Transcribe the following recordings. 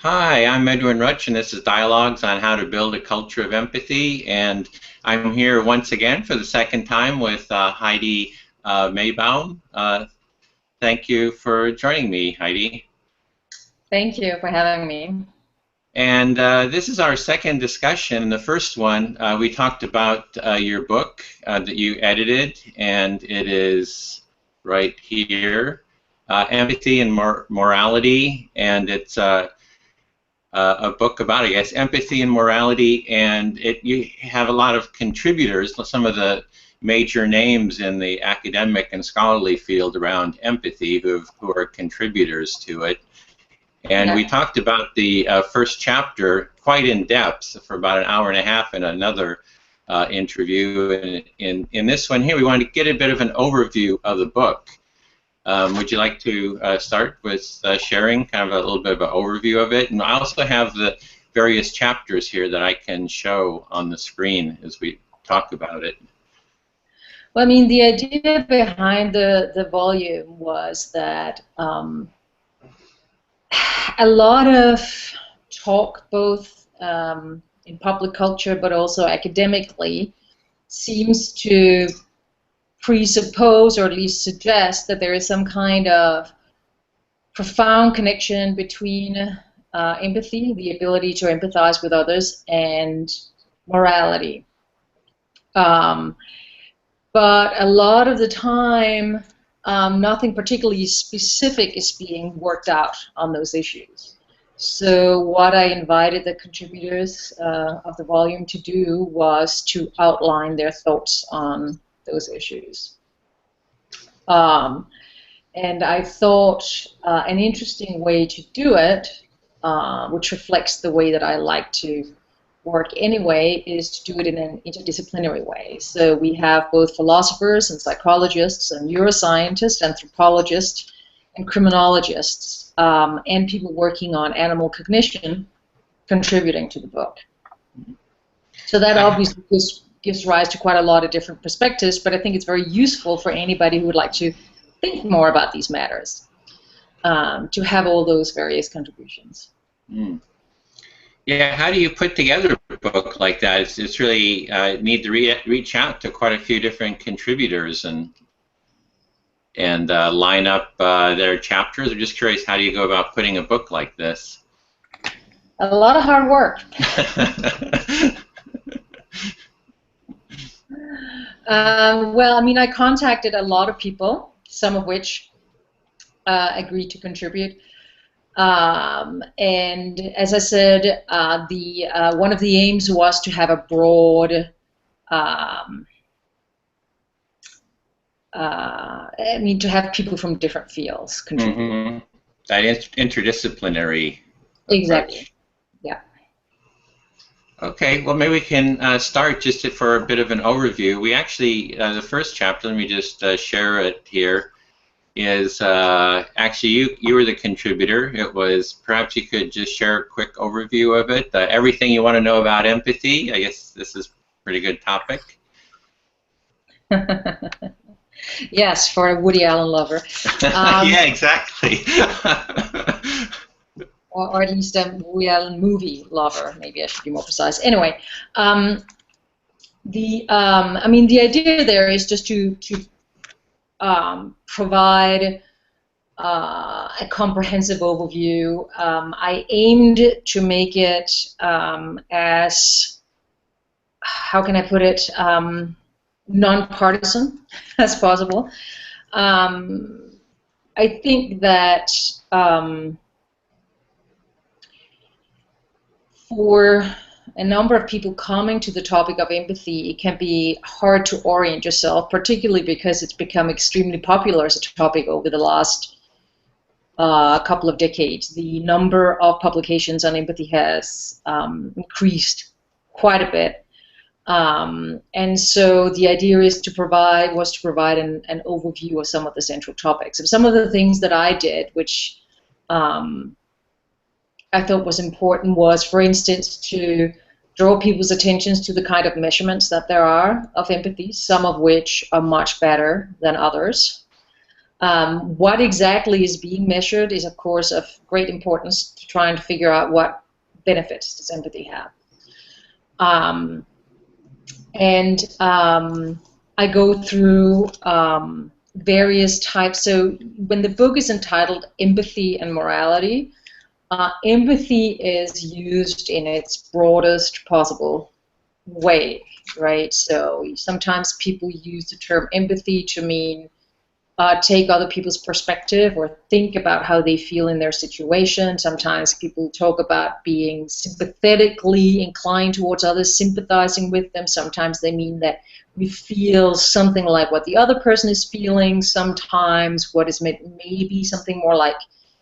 Hi, I'm Edwin Rutsch, and this is Dialogues on How to Build a Culture of Empathy. And I'm here once again for the second time with Heidi Maibom. Thank you for joining me, Heidi. Thank you for having me. And this is our second discussion. The first one, we talked about your book that you edited, and it is right here, Empathy and Morality, and it's a book about, I guess, empathy and morality, and you have a lot of contributors, some of the major names in the academic and scholarly field around empathy who are contributors to it. And we talked about the first chapter quite in depth for about an hour and a half in another interview. And in this one here, we wanted to get a bit of an overview of the book. Would you like to start with sharing kind of a little bit of an overview of it? And I also have the various chapters here that I can show on the screen as we talk about it. Well, I mean, the idea behind the volume was that a lot of talk, both in public culture but also academically, seems to presuppose or at least suggest that there is some kind of profound connection between empathy, the ability to empathize with others, and morality. But a lot of the time, nothing particularly specific is being worked out on those issues. So what I invited the contributors of the volume to do was to outline their thoughts on those issues. And I thought an interesting way to do it, which reflects the way that I like to work anyway, is to do it in an interdisciplinary way. So we have both philosophers and psychologists and neuroscientists, anthropologists and criminologists, and people working on animal cognition contributing to the book. So that obviously gives rise to quite a lot of different perspectives, but I think it's very useful for anybody who would like to think more about these matters to have all those various contributions. Mm. Yeah, how do you put together a book like that? It's really need to reach out to quite a few different contributors and line up their chapters. I'm just curious, how do you go about putting a book like this? A lot of hard work. Well, I mean, I contacted a lot of people, some of which agreed to contribute. And as I said, one of the aims was to have a broad, I mean, to have people from different fields contribute. Mm-hmm. That interdisciplinary Exactly. approach. Yeah. Okay, well, maybe we can start just for a bit of an overview. We actually, the first chapter, let me just share it here, is actually you were the contributor. It was, perhaps you could just share a quick overview of it. Everything you want to know about empathy. I guess this is a pretty good topic. Yes, for a Woody Allen lover. Yeah, exactly. Or at least a Woody Allen movie lover. Maybe I should be more precise. Anyway, I mean, the idea there is just to provide a comprehensive overview. I aimed to make it as, how can I put it, non-partisan as possible. I think that for a number of people coming to the topic of empathy, it can be hard to orient yourself, particularly because it's become extremely popular as a topic over the last couple of decades. The number of publications on empathy has increased quite a bit. And so the idea was to provide an overview of some of the central topics. And some of the things that I did, which I thought was important, was, for instance, to draw people's attentions to the kind of measurements that there are of empathy, some of which are much better than others. What exactly is being measured is, of course, of great importance to trying to figure out what benefits does empathy have. I go through various types. So when the book is entitled Empathy and Morality, empathy is used in its broadest possible way, right? So sometimes people use the term empathy to mean take other people's perspective or think about how they feel in their situation. Sometimes people talk about being sympathetically inclined towards others, sympathizing with them. Sometimes they mean that we feel something like what the other person is feeling. Sometimes what is maybe something more like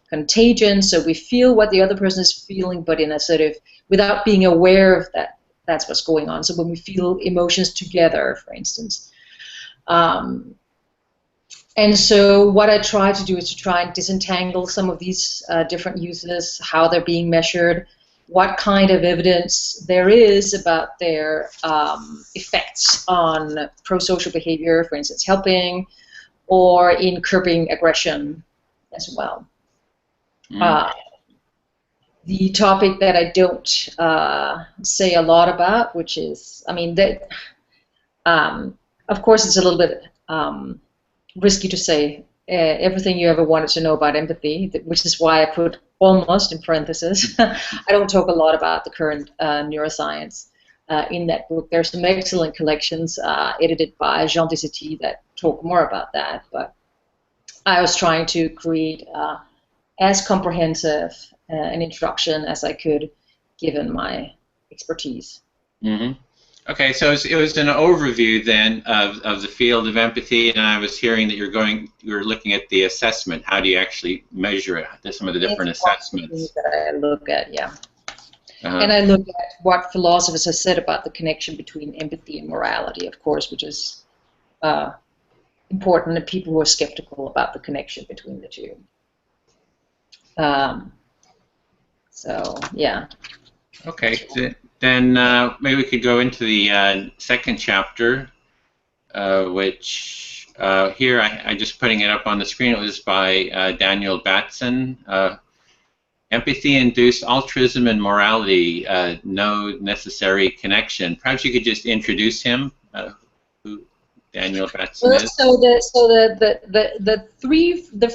contagion. So we feel what the other person is feeling, but in a sort of, without being aware of that, that's what's going on. So when we feel emotions together, for instance. And so what I try to do is to try and disentangle some of these different uses, how they're being measured, what kind of evidence there is about their effects on pro-social behavior, for instance, helping, or in curbing aggression as well. The topic that I don't say a lot about, which is, I mean, that, of course, it's a little bit risky to say everything you ever wanted to know about empathy, which is why I put almost in parentheses. I don't talk a lot about the current neuroscience in that book. There's some excellent collections edited by Jean Dessetti that talk more about that, but I was trying to create as comprehensive an introduction as I could, given my expertise. Mm-hmm. Okay, so it was an overview then of the field of empathy, and I was hearing that you're looking at the assessment. How do you actually measure it? There's some of the different assessments that I look at, yeah. And I look at what philosophers have said about the connection between empathy and morality, of course, which is important to people who are skeptical about the connection between the two. So, yeah. Okay, then maybe we could go into the second chapter, which here I just putting it up on the screen. It was by Daniel Batson. Empathy-induced altruism and morality, no necessary connection. Perhaps you could just introduce him, who Daniel Batson is. So the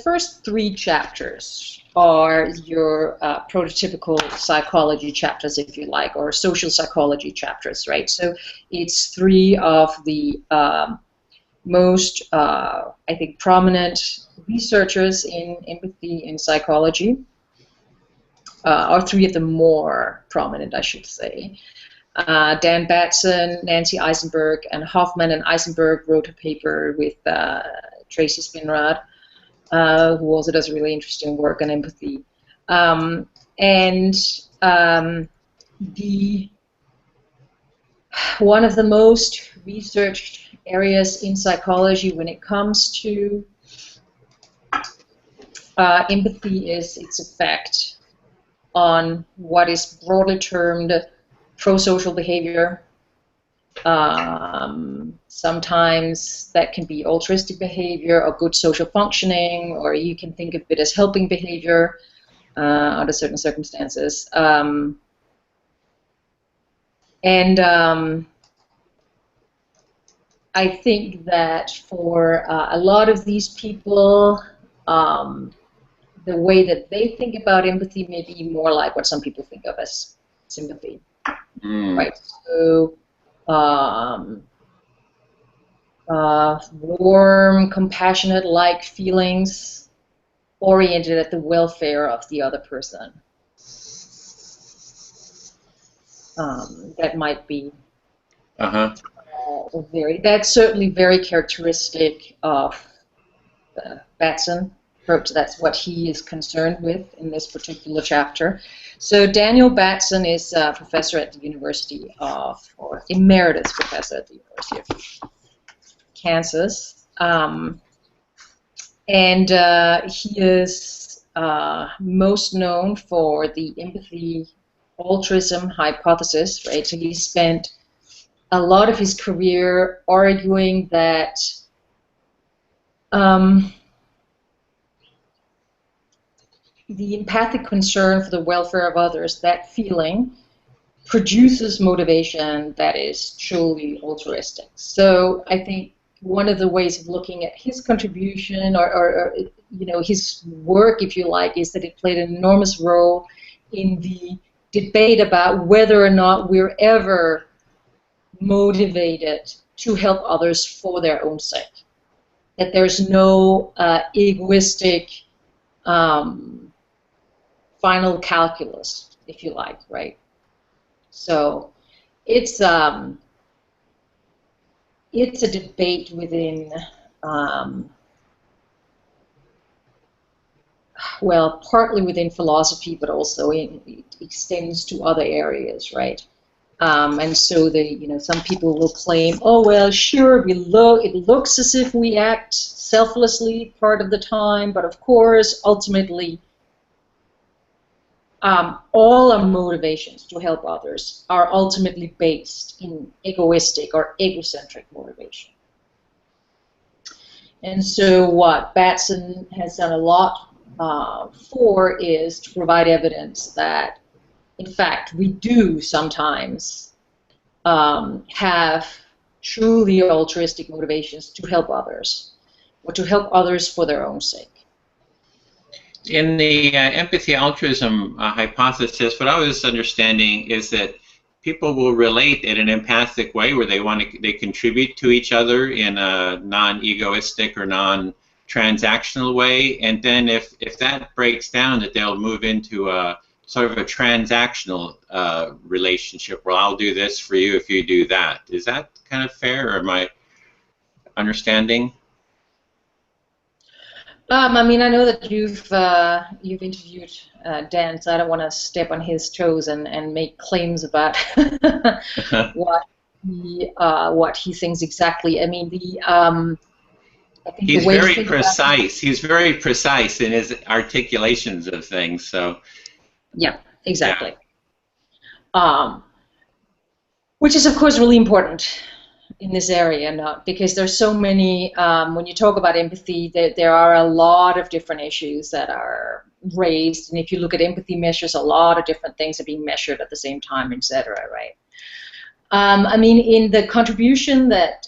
first three chapters are your prototypical psychology chapters, if you like, or social psychology chapters, right? So it's three of the most, I think, prominent researchers in empathy and psychology, or three of the more prominent, I should say. Dan Batson, Nancy Eisenberg, and Hoffman and Eisenberg wrote a paper with Tracy Spinrad, who also does really interesting work on empathy. One of the most researched areas in psychology when it comes to empathy is its effect on what is broadly termed pro-social behavior. Sometimes that can be altruistic behavior or good social functioning, or you can think of it as helping behavior under certain circumstances. I think that for a lot of these people, the way that they think about empathy may be more like what some people think of as sympathy. Right? So, warm, compassionate-like feelings oriented at the welfare of the other person. That might be that's certainly very characteristic of Batson. That's what he is concerned with in this particular chapter. So Daniel Batson is a professor at the University of, or emeritus professor at the University of Kansas. He is most known for the empathy altruism hypothesis, right? So he spent a lot of his career arguing that the empathic concern for the welfare of others, that feeling, produces motivation that is truly altruistic. So I think one of the ways of looking at his contribution, or his work, if you like, is that it played an enormous role in the debate about whether or not we're ever motivated to help others for their own sake. That there's no egoistic final calculus, if you like, right? So it's a debate within, well, partly within philosophy, but also it extends to other areas, right? And so some people will claim, oh well, sure, it looks as if we act selflessly part of the time, but of course, ultimately, all our motivations to help others are ultimately based in egoistic or egocentric motivation. And so what Batson has done a lot for is to provide evidence that, in fact, we do sometimes have truly altruistic motivations to help others, or to help others for their own sake. In the empathy altruism hypothesis, what I was understanding is that people will relate in an empathic way, where they contribute to each other in a non-egoistic or non-transactional way, and then if that breaks down, that they'll move into a sort of a transactional relationship, where I'll do this for you if you do that. Is that kind of fair, or am I understanding? I mean, I know that you've interviewed Dan, so I don't want to step on his toes and make claims about what he thinks exactly. I mean, I think he's the way very precise. He's very precise in his articulations of things. So yeah, exactly. Yeah. Which is, of course, really important in this area, because there's so many, when you talk about empathy, there are a lot of different issues that are raised, and if you look at empathy measures, a lot of different things are being measured at the same time, etc., right? I mean, in the contribution that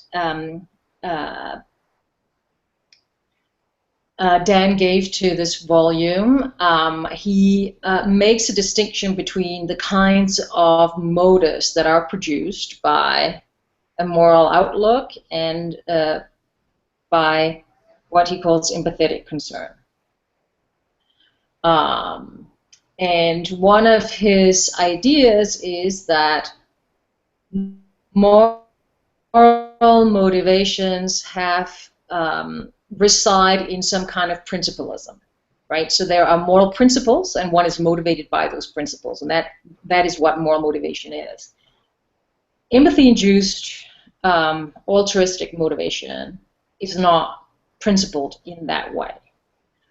Dan gave to this volume, he makes a distinction between the kinds of motives that are produced by a moral outlook and by what he calls empathetic concern. And one of his ideas is that moral motivations have reside in some kind of principalism, right? So there are moral principles, and one is motivated by those principles, and that is what moral motivation is. Empathy-induced altruistic motivation is not principled in that way.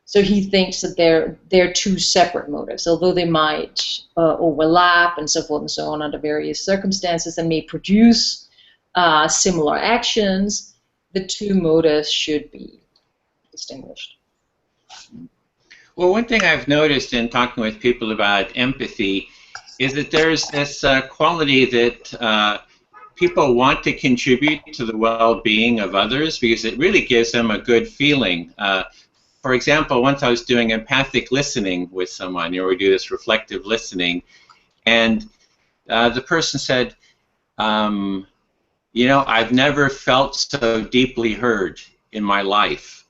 So he thinks that they're two separate motives, although they might overlap and so forth and so on under various circumstances and may produce similar actions. The two motives should be distinguished. Well, one thing I've noticed in talking with people about empathy is that there's this quality that people want to contribute to the well-being of others because it really gives them a good feeling. For example, once I was doing empathic listening with someone, we do this reflective listening, and the person said, I've never felt so deeply heard in my life.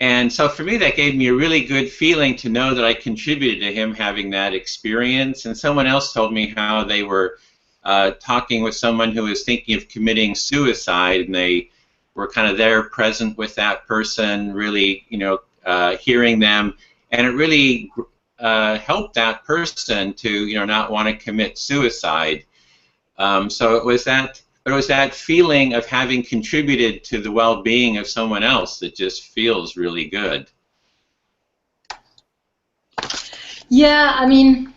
And so for me, that gave me a really good feeling to know that I contributed to him having that experience. And someone else told me how they were talking with someone who was thinking of committing suicide, and they were kind of there present with that person, really, hearing them, and it really helped that person to, not want to commit suicide. So it was that feeling of having contributed to the well-being of someone else that just feels really good. Yeah, I mean,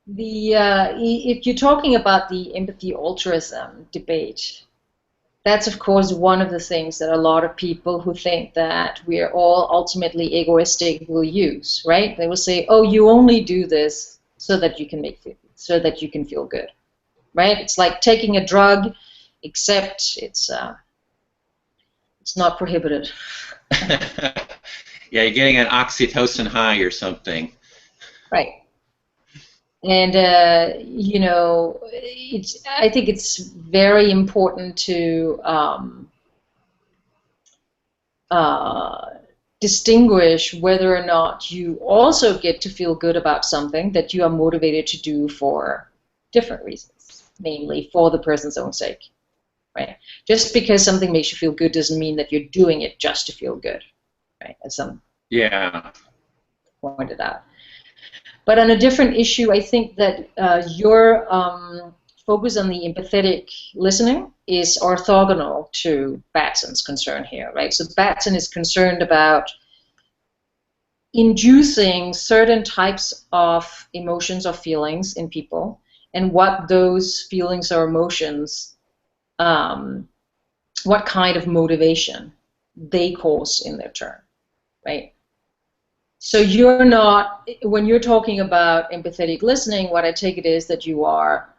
if you're talking about the empathy altruism debate, that's of course one of the things that a lot of people who think that we're all ultimately egoistic will use, right? They will say, oh, you only do this so that you can feel good, right? It's like taking a drug, except it's not prohibited. Yeah, you're getting an oxytocin high or something. Right. And I think it's very important to distinguish whether or not you also get to feel good about something that you are motivated to do for different reasons, namely for the person's own sake. Right? Just because something makes you feel good doesn't mean that you're doing it just to feel good, right? As some pointed out. But on a different issue, I think that your focus on the empathetic listening is orthogonal to Batson's concern here, right? So Batson is concerned about inducing certain types of emotions or feelings in people, and what those feelings or emotions, what kind of motivation they cause in their turn, right? So you're not, when you're talking about empathetic listening, what I take it is that you are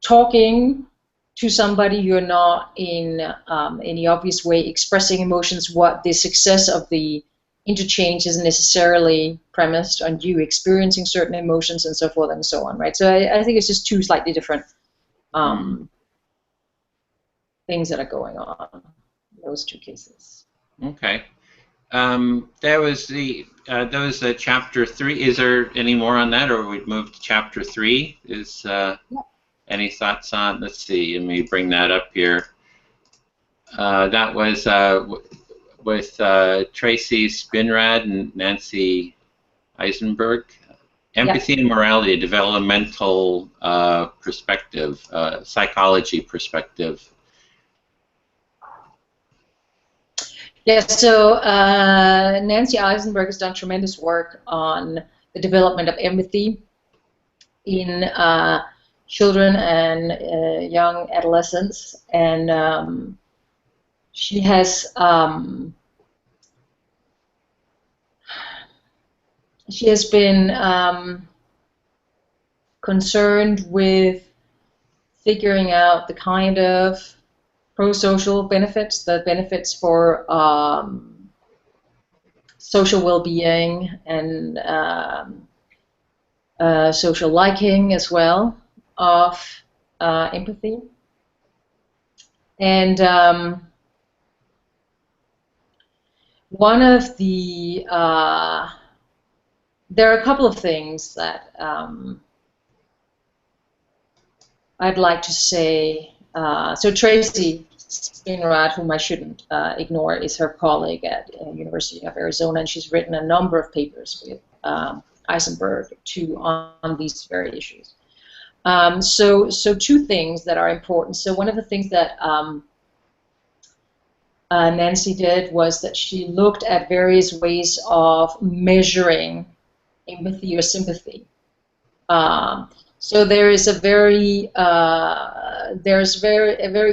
talking to somebody, you're not in any obvious way expressing emotions. What the success of the interchange isn't necessarily premised on you experiencing certain emotions and so forth and so on, right? So I think it's just two slightly different things that are going on in those two cases. Okay. That was chapter 3. Is there any more on that, or we'd move to chapter 3? Is any thoughts on? Let's see. Let me bring that up here. That was with Tracy Spinrad and Nancy Eisenberg. Empathy and Morality, a developmental perspective, psychology perspective. Yes, so Nancy Eisenberg has done tremendous work on the development of empathy in children and young adolescents, and she has been concerned with figuring out the kind of pro-social benefits, the benefits for social well-being and social liking as well of empathy. And one of the, there are a couple of things that I'd like to say. So Tracy Spinrad, whom I shouldn't ignore, is her colleague at University of Arizona, and she's written a number of papers with Eisenberg too on these very issues. So two things that are important. So one of the things that Nancy did was that she looked at various ways of measuring empathy or sympathy. So there is a very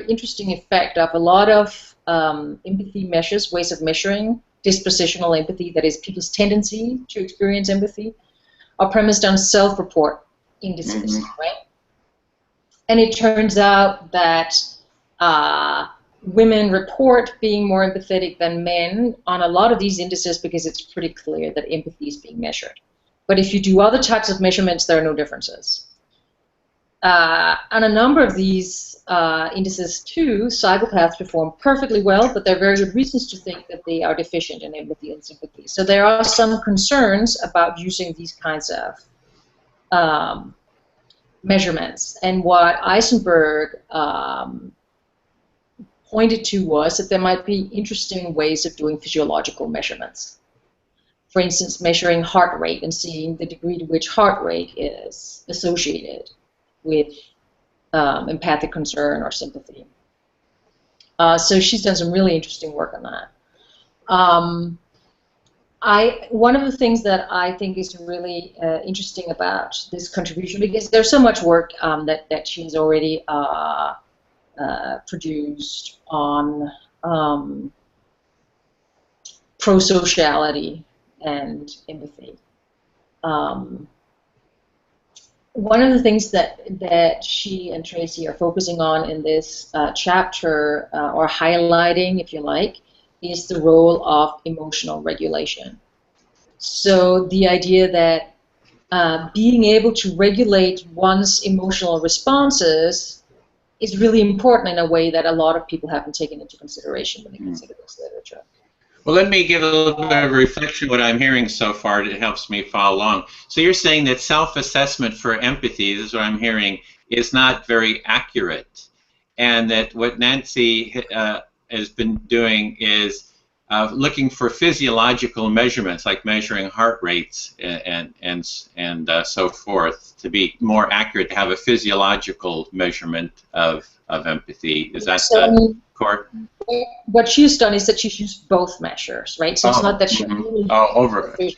interesting effect of a lot of empathy measures, ways of measuring dispositional empathy, that is people's tendency to experience empathy, are premised on self-report indices, right? And it turns out that women report being more empathetic than men on a lot of these indices because it's pretty clear that empathy is being measured. But if you do other types of measurements, there are no differences. On a number of these indices, too, psychopaths perform perfectly well, but there are very good reasons to think that they are deficient in empathy and sympathy. So there are some concerns about using these kinds of measurements. And what Eisenberg pointed to was that there might be interesting ways of doing physiological measurements. For instance, measuring heart rate and seeing the degree to which heart rate is associated with empathic concern or sympathy. So she's done some really interesting work on that. One of the things that I think is really interesting about this contribution, because there's so much work that she's already produced on prosociality and empathy. One of the things that she and Tracy are focusing on in this chapter, or highlighting, if you like, is the role of emotional regulation. So the idea that being able to regulate one's emotional responses is really important in a way that a lot of people haven't taken into consideration when they consider this literature. Well, let me give a little bit of reflection what I'm hearing so far. It helps me follow along. So you're saying that self-assessment for empathy, this is what I'm hearing, is not very accurate, and that what Nancy has been doing is looking for physiological measurements, like measuring heart rates and so forth, to be more accurate, to have a physiological measurement of empathy. Is that the core? What she's done is that she's used both measures, right? So it's not that she only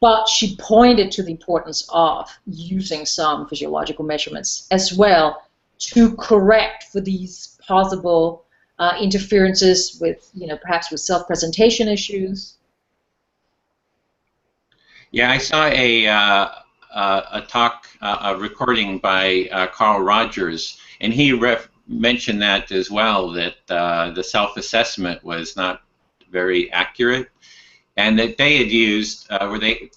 but she pointed to the importance of using some physiological measurements as well to correct for these possible interferences with, perhaps with self-presentation issues. Yeah, I saw a talk, a recording by Carl Rogers, and he mentioned that as well, that the self-assessment was not very accurate, and that they had used, where they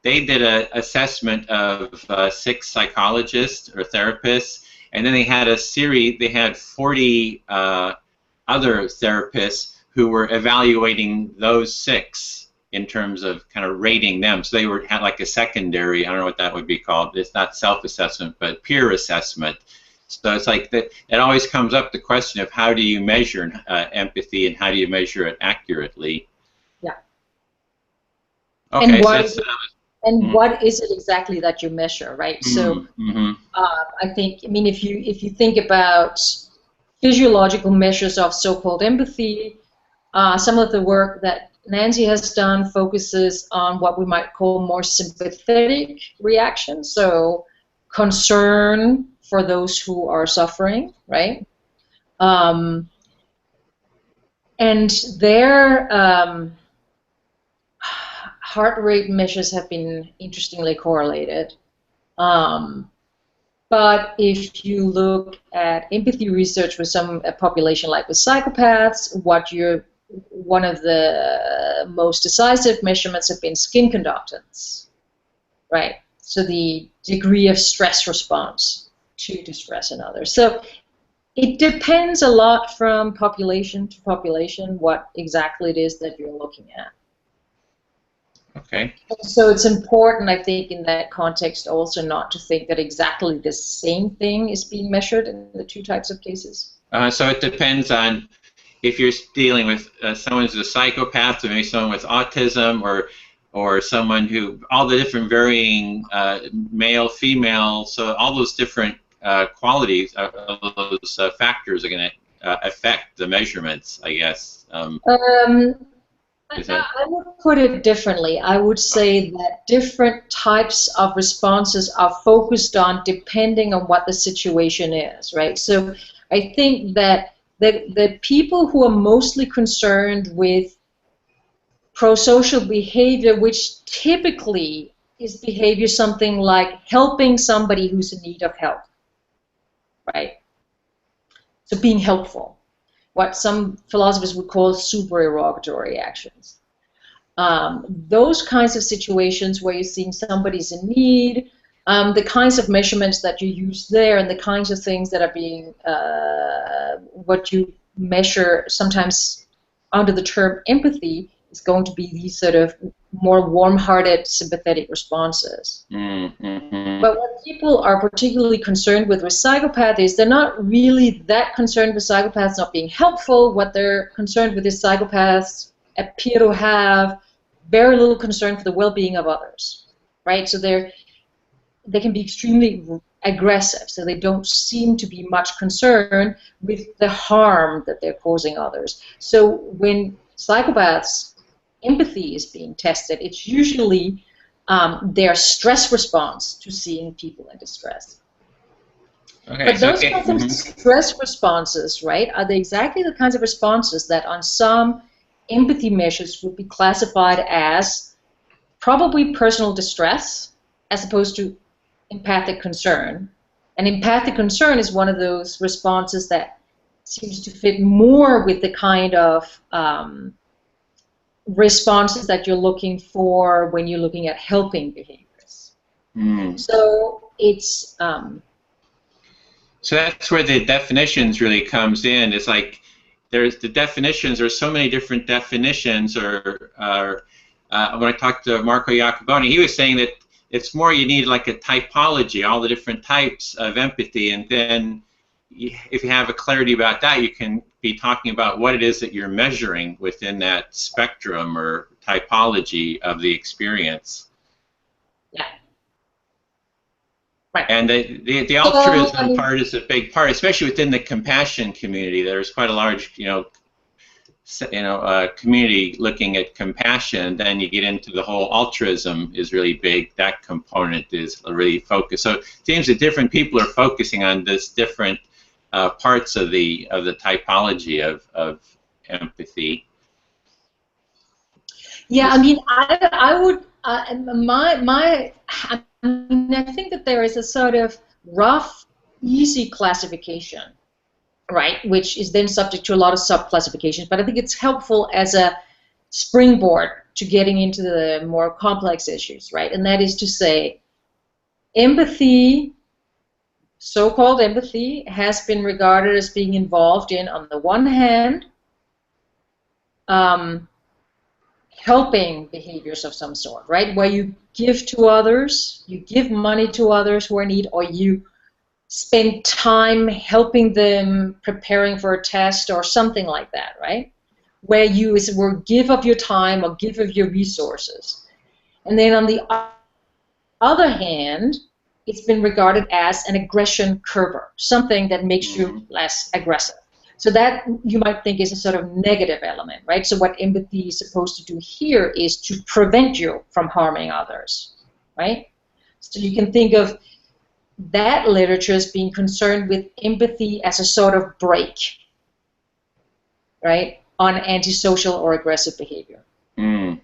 did an assessment of 6 psychologists or therapists, and then they had a series, they had 40 other therapists who were evaluating those 6 in terms of kind of rating them. So they had like a secondary, I don't know what that would be called, it's not self-assessment, but peer assessment. So it's like that. It always comes up, the question of how do you measure empathy and how do you measure it accurately? Yeah. Okay. What is it exactly that you measure, right? So I think, if you think about physiological measures of so-called empathy, some of the work that Nancy has done focuses on what we might call more sympathetic reactions. So concern for those who are suffering, right? And their heart rate measures have been interestingly correlated. But if you look at empathy research with a population like with psychopaths, one of the most decisive measurements have been skin conductance, right? So the degree of stress response to distress in others. So it depends a lot from population to population what exactly it is that you're looking at. Okay. So it's important, I think, in that context also not to think that exactly the same thing is being measured in the 2 types of cases. So it depends on if you're dealing with someone who's a psychopath, or maybe someone with autism, or someone who, all the different varying male, female, so all those different qualities, those factors are going to affect the measurements, I guess. I would put it differently. I would say that different types of responses are focused on depending on what the situation is, right? So I think that the people who are mostly concerned with prosocial behavior, which typically is behavior something like helping somebody who's in need of help, right? So being helpful, what some philosophers would call supererogatory actions. Those kinds of situations where you're seeing somebody's in need, the kinds of measurements that you use there, and the kinds of things that are being, what you measure sometimes under the term empathy, is going to be these sort of more warm-hearted, sympathetic responses. But what people are particularly concerned with psychopaths is they're not really that concerned with psychopaths not being helpful. What they're concerned with is psychopaths appear to have very little concern for the well-being of others, right? So they can be extremely aggressive, so they don't seem to be much concerned with the harm that they're causing others. So when psychopaths' empathy is being tested, it's usually their stress response to seeing people in distress. Okay, But so those kinds of stress responses, right, are exactly the kinds of responses that on some empathy measures would be classified as probably personal distress as opposed to empathic concern. And empathic concern is one of those responses that seems to fit more with the kind of responses that you're looking for when you're looking at helping behaviors. So it's so that's where the definitions really comes in. It's like there's the definitions. There's so many different definitions. Or when I talked to Marco Iacoboni, he was saying that it's more you need like a typology, all the different types of empathy, and then if you have a clarity about that, you can be talking about what it is that you're measuring within that spectrum or typology of the experience. Yeah. Right. And the altruism part is a big part, especially within the compassion community. There's quite a large, community looking at compassion. Then you get into the whole altruism is really big. That component is really focused. So it seems that different people are focusing on this different parts of the typology of empathy. Yeah, I mean, I would I think that there is a sort of rough, easy classification, right, which is then subject to a lot of sub-classifications, but I think it's helpful as a springboard to getting into the more complex issues, right, and that is to say empathy, so-called empathy, has been regarded as being involved in, on the one hand, helping behaviors of some sort, right? Where you give to others, you give money to others who are in need, or you spend time helping them preparing for a test or something like that, right? Where you give of your time or give of your resources. And then on the other hand, it's been regarded as an aggression curber, something that makes you less aggressive. So that you might think is a sort of negative element, right? So what empathy is supposed to do here is to prevent you from harming others, right? So you can think of that literature as being concerned with empathy as a sort of brake, right, on antisocial or aggressive behavior. Right?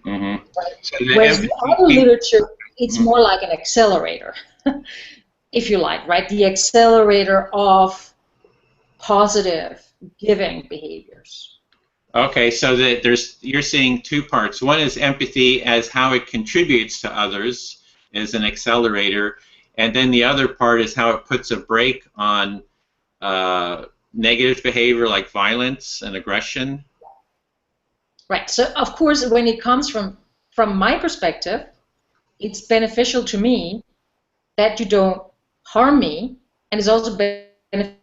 So whereas the other literature, it's more like an accelerator, if you like, right? The accelerator of positive giving behaviors. Okay, so you're seeing two parts. One is empathy as how it contributes to others as an accelerator, and then the other part is how it puts a brake on negative behavior like violence and aggression. Right. So of course, when it comes from my perspective, it's beneficial to me that you don't harm me, and it's also beneficial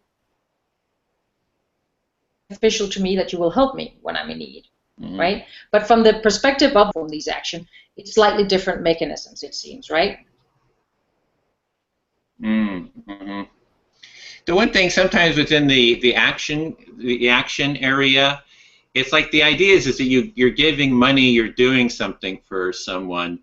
to me that you will help me when I'm in need, right? But from the perspective of these actions, it's slightly different mechanisms, it seems, right? The one thing sometimes within the action area, it's like the idea is that you're giving money, you're doing something for someone,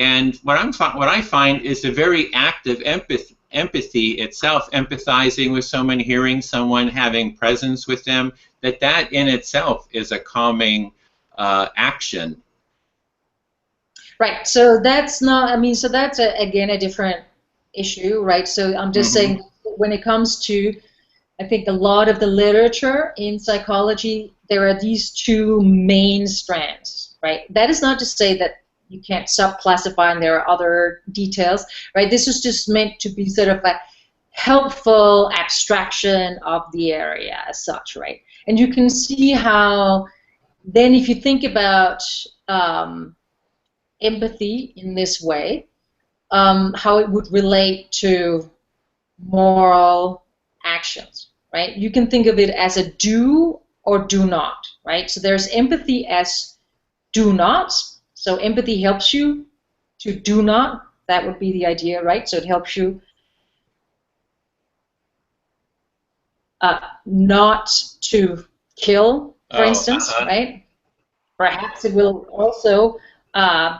and what I find is a very active empathy itself, empathizing with someone, hearing someone, having presence with them, that in itself is a calming action. Right. So that's not. I mean, so that's again a different issue, right? So I'm just saying when it comes to, I think a lot of the literature in psychology, there are these two main strands, right? That is not to say that you can't sub-classify and there are other details, right? This is just meant to be sort of a helpful abstraction of the area as such, right? And you can see how then if you think about empathy in this way, how it would relate to moral actions, right? You can think of it as a do or do not, right? So there's empathy as do not. So empathy helps you to do not. That would be the idea, right? So it helps you not to kill, for instance, right? Perhaps it will also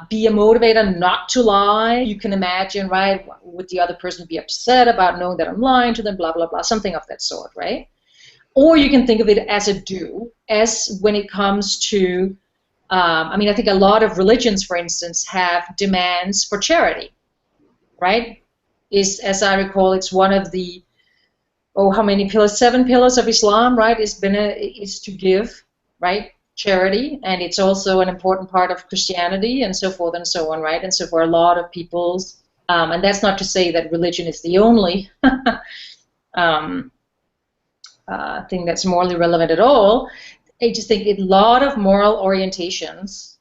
be a motivator not to lie. You can imagine, right, would the other person be upset about knowing that I'm lying to them, blah, blah, blah, something of that sort, right? Or you can think of it as a do, as when it comes to, I mean, I think a lot of religions, for instance, have demands for charity, right? As I recall, it's one of the, how many pillars? 7 pillars of Islam, right? Is to give, right? Charity, and it's also an important part of Christianity, and so forth and so on, right? And so for a lot of people's, and that's not to say that religion is the only thing that's morally relevant at all. I just think a lot of moral orientations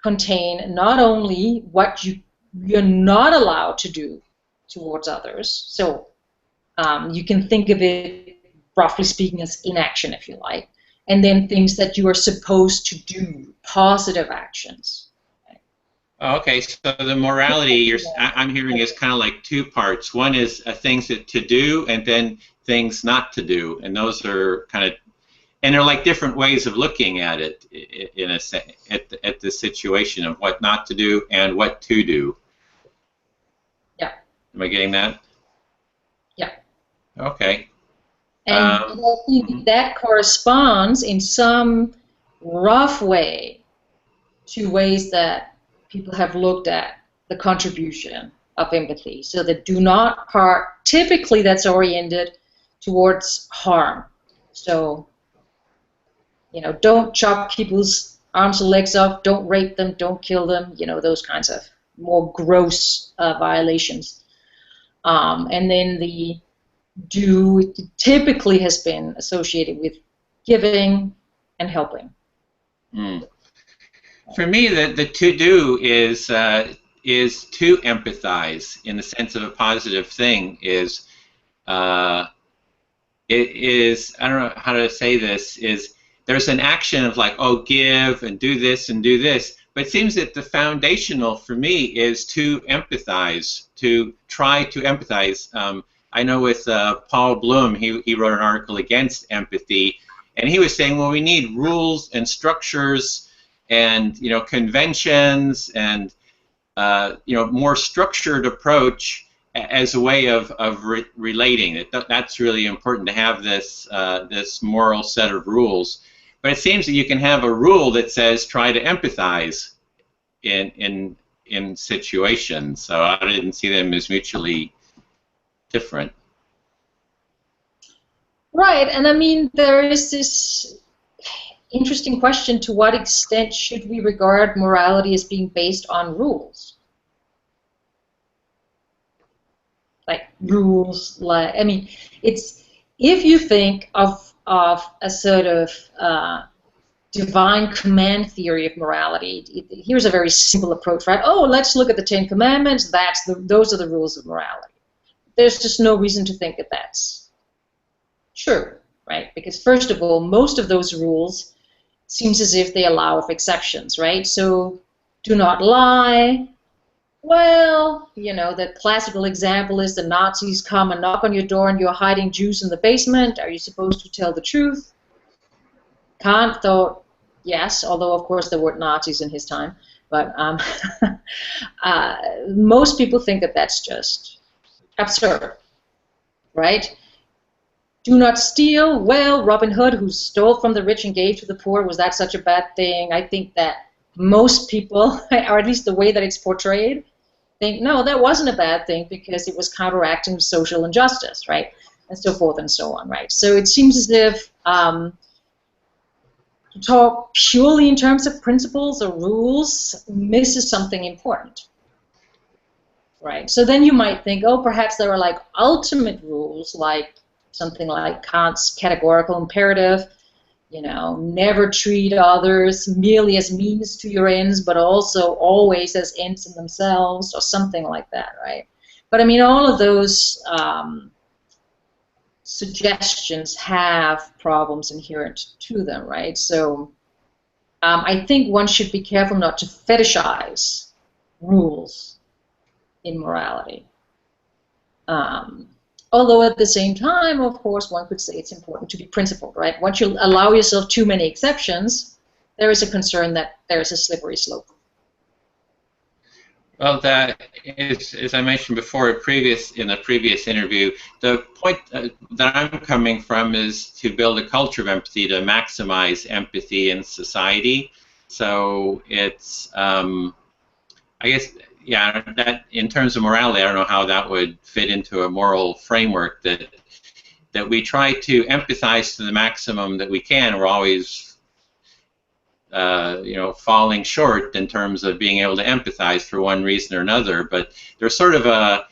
contain not only what you're not allowed to do towards others, so you can think of it, roughly speaking, as inaction, if you like, and then things that you are supposed to do, positive actions. Okay, so the morality I'm hearing is kind of like 2 parts. One is things to do, and then things not to do, and those are kind of, and they're like different ways of looking at it in a at the situation of what not to do and what to do. Yeah. Am I getting that? Yeah. Okay. And I think that corresponds in some rough way to ways that people have looked at the contribution of empathy. So the do not part, typically that's oriented towards harm. So, you know, don't chop people's arms and legs off, don't rape them, don't kill them, you know, those kinds of more gross violations. And then the do typically has been associated with giving and helping. For me, the to do is to empathize in the sense of a positive thing. It is, I don't know how to say this, is there's an action of like, oh, give and do this and do this, but it seems that the foundational for me is to empathize, to try to empathize. I know with Paul Bloom, he wrote an article against empathy, and he was saying, well, we need rules and structures and, you know, conventions and, you know, more structured approach as a way of relating. That's really important to have this this moral set of rules. But it seems that you can have a rule that says try to empathize in situations. So I didn't see them as mutually different. Right, and I mean, there is this interesting question: to what extent should we regard morality as being based on rules? Like rules, like, I mean, it's, if you think of a sort of divine command theory of morality, here's a very simple approach, right? Oh, let's look at the 10 Commandments. Those are the rules of morality. There's just no reason to think that that's true, right? Because first of all, most of those rules seems as if they allow for exceptions, right? So, do not lie. Well, you know, the classical example is the Nazis come and knock on your door and you're hiding Jews in the basement. Are you supposed to tell the truth? Kant thought yes, although of course there weren't Nazis in his time. But most people think that that's just absurd, right? Do not steal. Well, Robin Hood, who stole from the rich and gave to the poor, was that such a bad thing? I think that most people, or at least the way that it's portrayed, think, no, that wasn't a bad thing because it was counteracting social injustice, right? And so forth and so on, right? So it seems as if to talk purely in terms of principles or rules misses something important, right? So then you might think, oh, perhaps there are like ultimate rules, like something like Kant's categorical imperative, you know, never treat others merely as means to your ends, but also always as ends in themselves, or something like that, right? But I mean, all of those suggestions have problems inherent to them, right? So I think one should be careful not to fetishize rules in morality. Although at the same time, of course, one could say it's important to be principled, right? Once you allow yourself too many exceptions, there is a concern that there is a slippery slope. Well, that is, as I mentioned before, in the previous interview, the point that I'm coming from is to build a culture of empathy to maximize empathy in society. So it's, I guess, yeah, that in terms of morality, I don't know how that would fit into a moral framework that we try to empathize to the maximum that we can. We're always falling short in terms of being able to empathize for one reason or another. But there's sort of I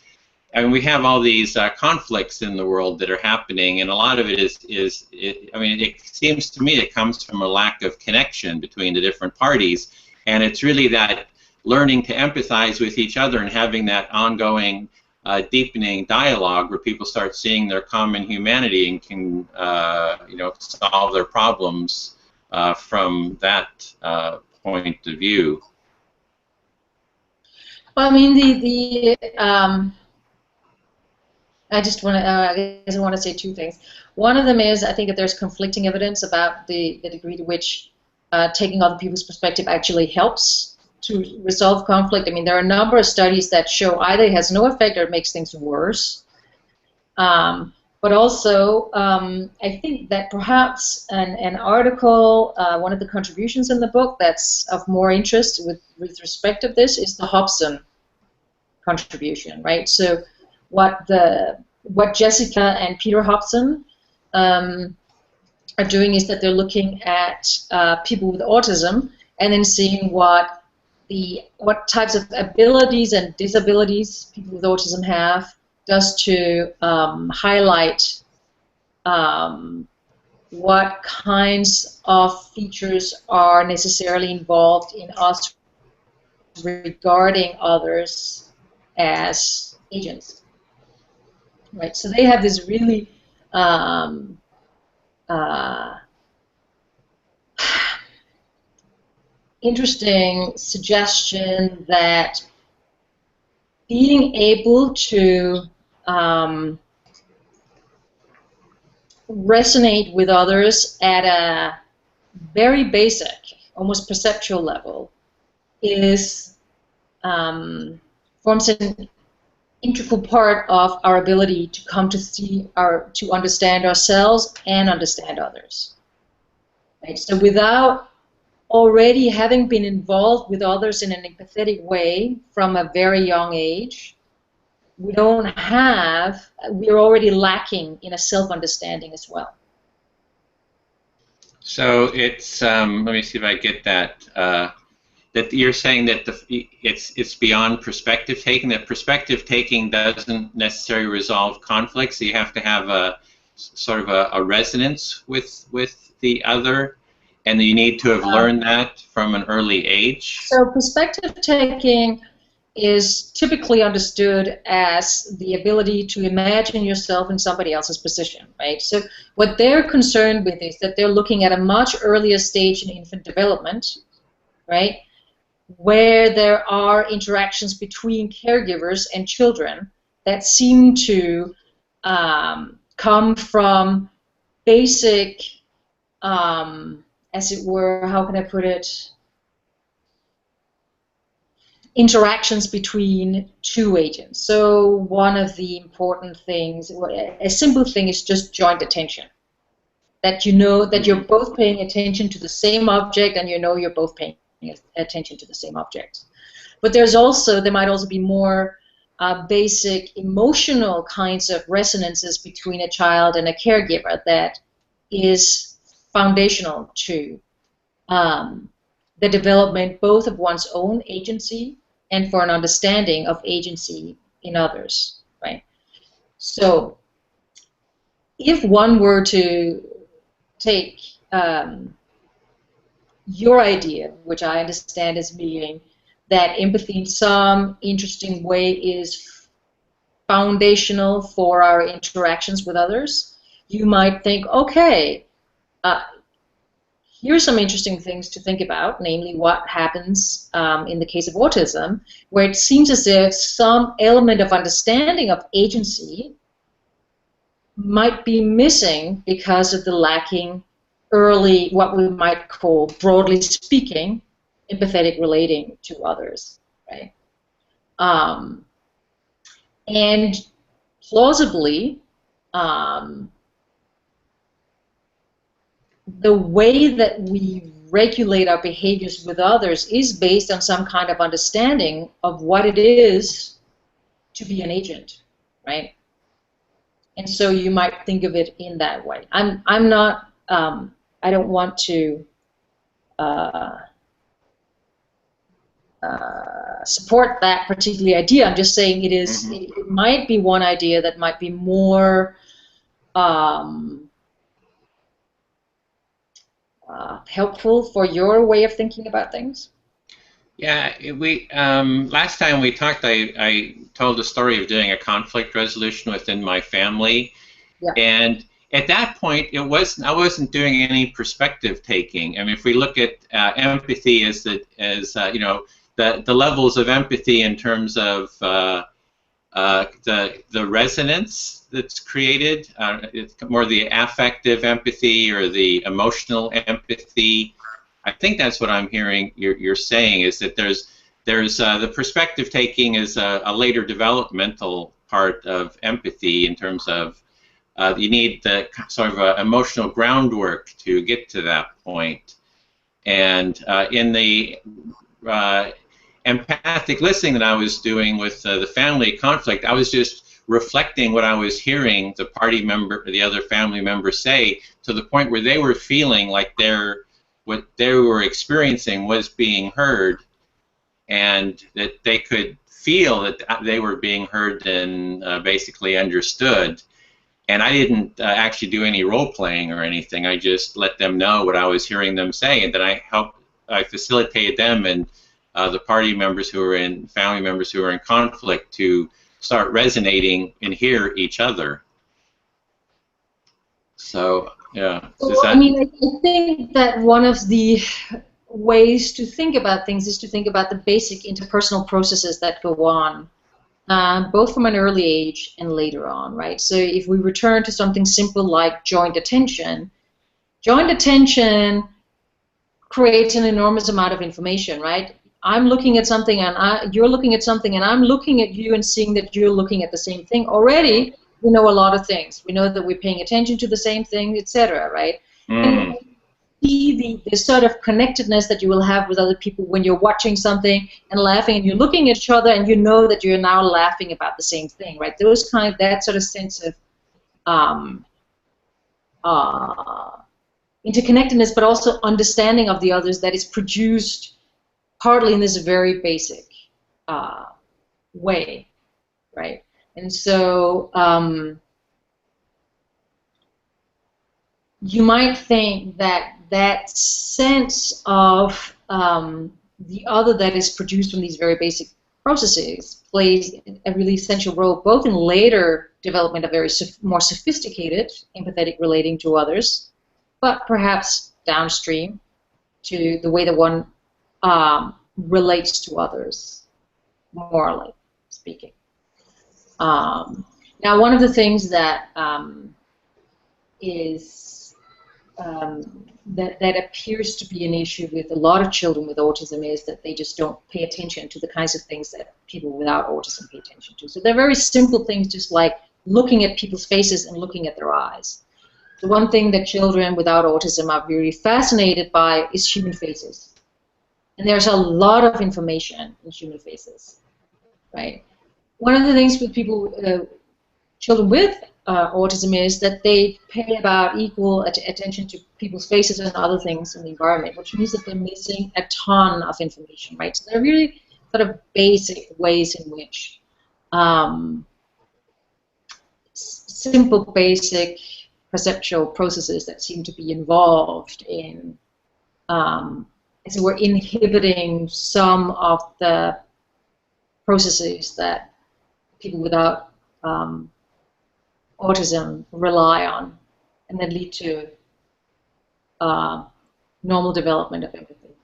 mean, we have all these conflicts in the world that are happening, and a lot of it I mean, it seems to me it comes from a lack of connection between the different parties, and it's really that learning to empathize with each other and having that ongoing deepening dialogue where people start seeing their common humanity and can, solve their problems from that point of view. Well, I mean, I just want to, I guess I want to say two things. One of them is I think that there's conflicting evidence about the degree to which taking other people's perspective actually helps to resolve conflict. I mean, there are a number of studies that show either it has no effect or it makes things worse. But also, I think that perhaps an article, one of the contributions in the book that's of more interest with respect to this is the Hobson contribution, right? So what Jessica and Peter Hobson are doing is that they're looking at people with autism and then seeing what types of abilities and disabilities people with autism have, does to highlight what kinds of features are necessarily involved in us regarding others as agents, right? So they have this really interesting suggestion that being able to resonate with others at a very basic, almost perceptual level is forms an integral part of our ability to come to to understand ourselves and understand others. Right? So without already having been involved with others in an empathetic way from a very young age, we're already lacking in a self-understanding as well. So it's let me see if I get that. That you're saying that it's beyond perspective taking. That perspective taking doesn't necessarily resolve conflicts. So you have to have a sort of a resonance with the other, and you need to have learned that from an early age. So perspective taking is typically understood as the ability to imagine yourself in somebody else's position, right? So what they're concerned with is that they're looking at a much earlier stage in infant development, right, where there are interactions between caregivers and children that seem to come from basic, as it were, how can I put it, interactions between two agents. So one of the important things, a simple thing, is just joint attention. That you know that you're both paying attention to the same object, and you know you're both paying attention to the same object. But there might also be more basic emotional kinds of resonances between a child and a caregiver that is foundational to the development both of one's own agency and for an understanding of agency in others, right? So if one were to take your idea, which I understand as being that empathy in some interesting way is foundational for our interactions with others, you might think, okay, here's some interesting things to think about, namely what happens in the case of autism, where it seems as if some element of understanding of agency might be missing because of the lacking early, what we might call, broadly speaking, empathetic relating to others, right? And plausibly, the way that we regulate our behaviors with others is based on some kind of understanding of what it is to be an agent, right? And so you might think of it in that way. I'm not, I don't want to support that particular idea. I'm just saying it is, it might be one idea that might be more helpful for your way of thinking about things. Yeah, we last time we talked, I told the story of doing a conflict resolution within my family, Yeah. and at that point, I wasn't doing any perspective taking. I mean, if we look at empathy as you know, the levels of empathy in terms of the resonance that's created, it's more the affective empathy or the emotional empathy. I think that's what I'm hearing you're saying, is that there's the perspective taking is a later developmental part of empathy in terms of you need the sort of emotional groundwork to get to that point. And in the empathic listening that I was doing with the family conflict, I was just reflecting what I was hearing the party member, the other family member say, to the point where they were feeling like what they were experiencing was being heard, and that they could feel that they were being heard and basically understood. And I didn't actually do any role playing or anything. I just let them know what I was hearing them say, and then I facilitated them and the party members family members who are in conflict to start resonating and hear each other. So, yeah. I mean, I think that one of the ways to think about things is to think about the basic interpersonal processes that go on, both from an early age and later on, right? So if we return to something simple like joint attention creates an enormous amount of information, right? I'm looking at something and you're looking at something and I'm looking at you and seeing that you're looking at the same thing. Already, we know a lot of things. We know that we're paying attention to the same thing, etc., right? And the sort of connectedness that you will have with other people when you're watching something and laughing and you're looking at each other and you know that you're now laughing about the same thing, right? That sort of sense of interconnectedness, but also understanding of the others that is produced partly in this very basic way, right? And so you might think that that sense of the other that is produced from these very basic processes plays a really essential role, both in later development of very more sophisticated empathetic relating to others, but perhaps downstream to the way that one relates to others, morally speaking. Now, one of the things that that appears to be an issue with a lot of children with autism is that they just don't pay attention to the kinds of things that people without autism pay attention to. So they're very simple things, just like looking at people's faces and looking at their eyes. The one thing that children without autism are very fascinated by is human faces. And there's a lot of information in human faces, right? One of the things with children with autism is that they pay about equal attention to people's faces and other things in the environment, which means that they're missing a ton of information, right? So they're really sort of basic ways in which simple, basic perceptual processes that seem to be involved in, as it were, inhibiting some of the processes that people without autism rely on, and that lead to normal development of empathy.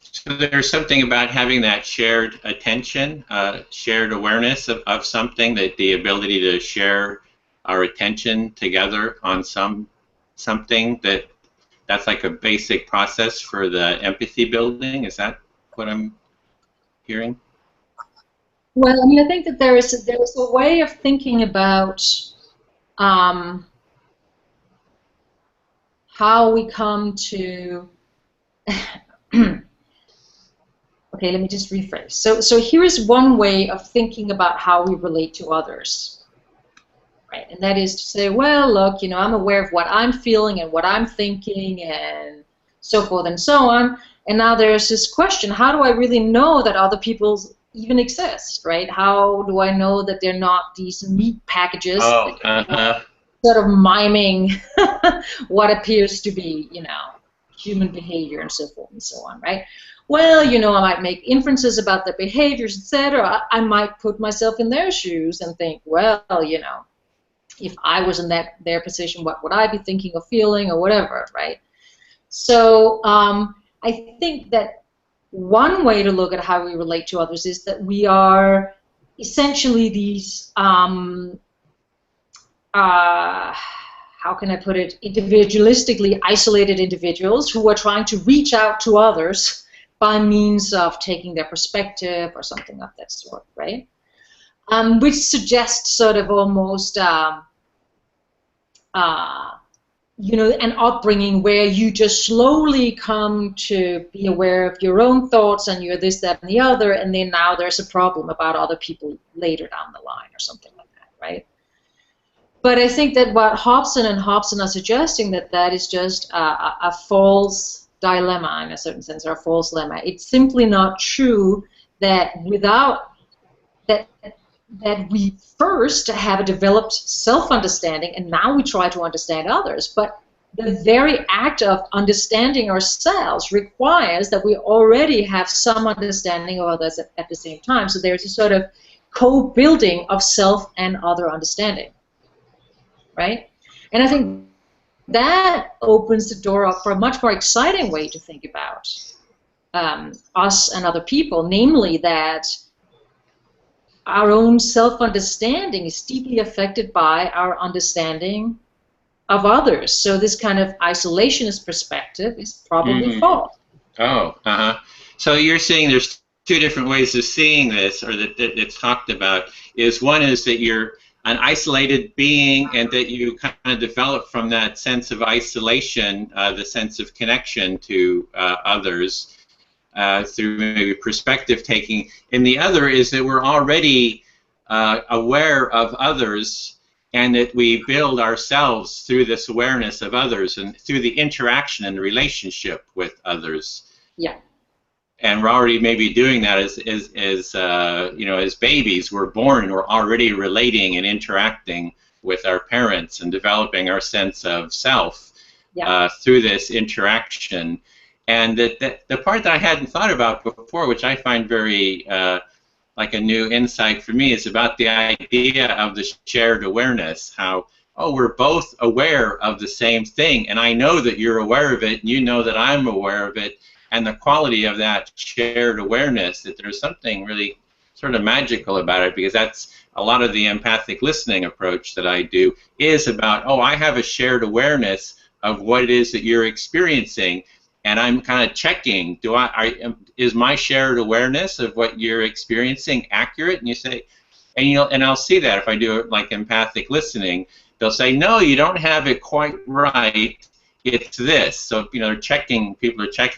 So there's something about having that shared attention, shared awareness of something, that the ability to share our attention together on something that's like a basic process for the empathy building. Is that what I'm hearing? Well, I mean, I think that there is a way of thinking about um, how we come to. Okay, let me just rephrase. So here is one way of thinking about how we relate to others, right? And that is to say, well, look, I'm aware of what I'm feeling and what I'm thinking and so forth and so on. And now there's this question, how do I really know that other people even exist, right? How do I know that they're not these meat packages Oh, that sort of miming what appears to be, human behavior and so forth and so on, right? Well, I might make inferences about their behaviors, etc. I might put myself in their shoes and think, well, if I was in their position, what would I be thinking or feeling or whatever, right? So I think that one way to look at how we relate to others is that we are essentially these how can I put it, individualistically isolated individuals who are trying to reach out to others by means of taking their perspective or something of that sort, right? Which suggests sort of almost, an upbringing where you just slowly come to be aware of your own thoughts and you're this, that, and the other, and then now there's a problem about other people later down the line or something like that, right? But I think that what Hobson are suggesting that is just a false dilemma in a certain sense, or a false lemma. It's simply not true that without that we first have a developed self-understanding and now we try to understand others. But the very act of understanding ourselves requires that we already have some understanding of others at the same time. So there's a sort of co-building of self and other understanding. Right? And I think that opens the door up for a much more exciting way to think about us and other people, namely that our own self-understanding is deeply affected by our understanding of others. So this kind of isolationist perspective is probably false. Oh, So you're saying there's two different ways of seeing this, or that it's talked about. One is that you're an isolated being, and that you kind of develop from that sense of isolation, the sense of connection to others through maybe perspective taking. And the other is that we're already aware of others, and that we build ourselves through this awareness of others and through the interaction and the relationship with others. Yeah. And we're already maybe doing that as babies. We're born and we're already relating and interacting with our parents and developing our sense of self through this interaction. And the part that I hadn't thought about before, which I find very like a new insight for me, is about the idea of the shared awareness. How, we're both aware of the same thing, and I know that you're aware of it, and you know that I'm aware of it. And the quality of that shared awareness, that there's something really sort of magical about it, because that's a lot of the empathic listening approach that I do is about, I have a shared awareness of what it is that you're experiencing, and I'm kind of checking, is my shared awareness of what you're experiencing accurate? And you say, and I'll see that if I do it like empathic listening, they'll say, no, you don't have it quite right. It's this. So people are checking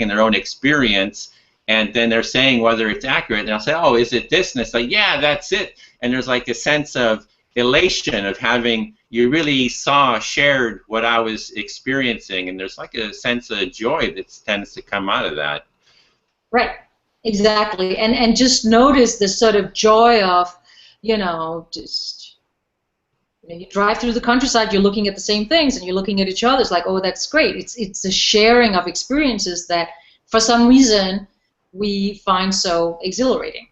their own experience, and then they're saying whether it's accurate. And I'll say, is it this? And it's like, yeah, that's it. And there's like a sense of elation of having, you really shared what I was experiencing, and there's like a sense of joy that tends to come out of that. Right. Exactly. And just notice the sort of joy of, you drive through the countryside, you're looking at the same things, and you're looking at each other. It's like, that's great. It's a sharing of experiences that, for some reason, we find so exhilarating,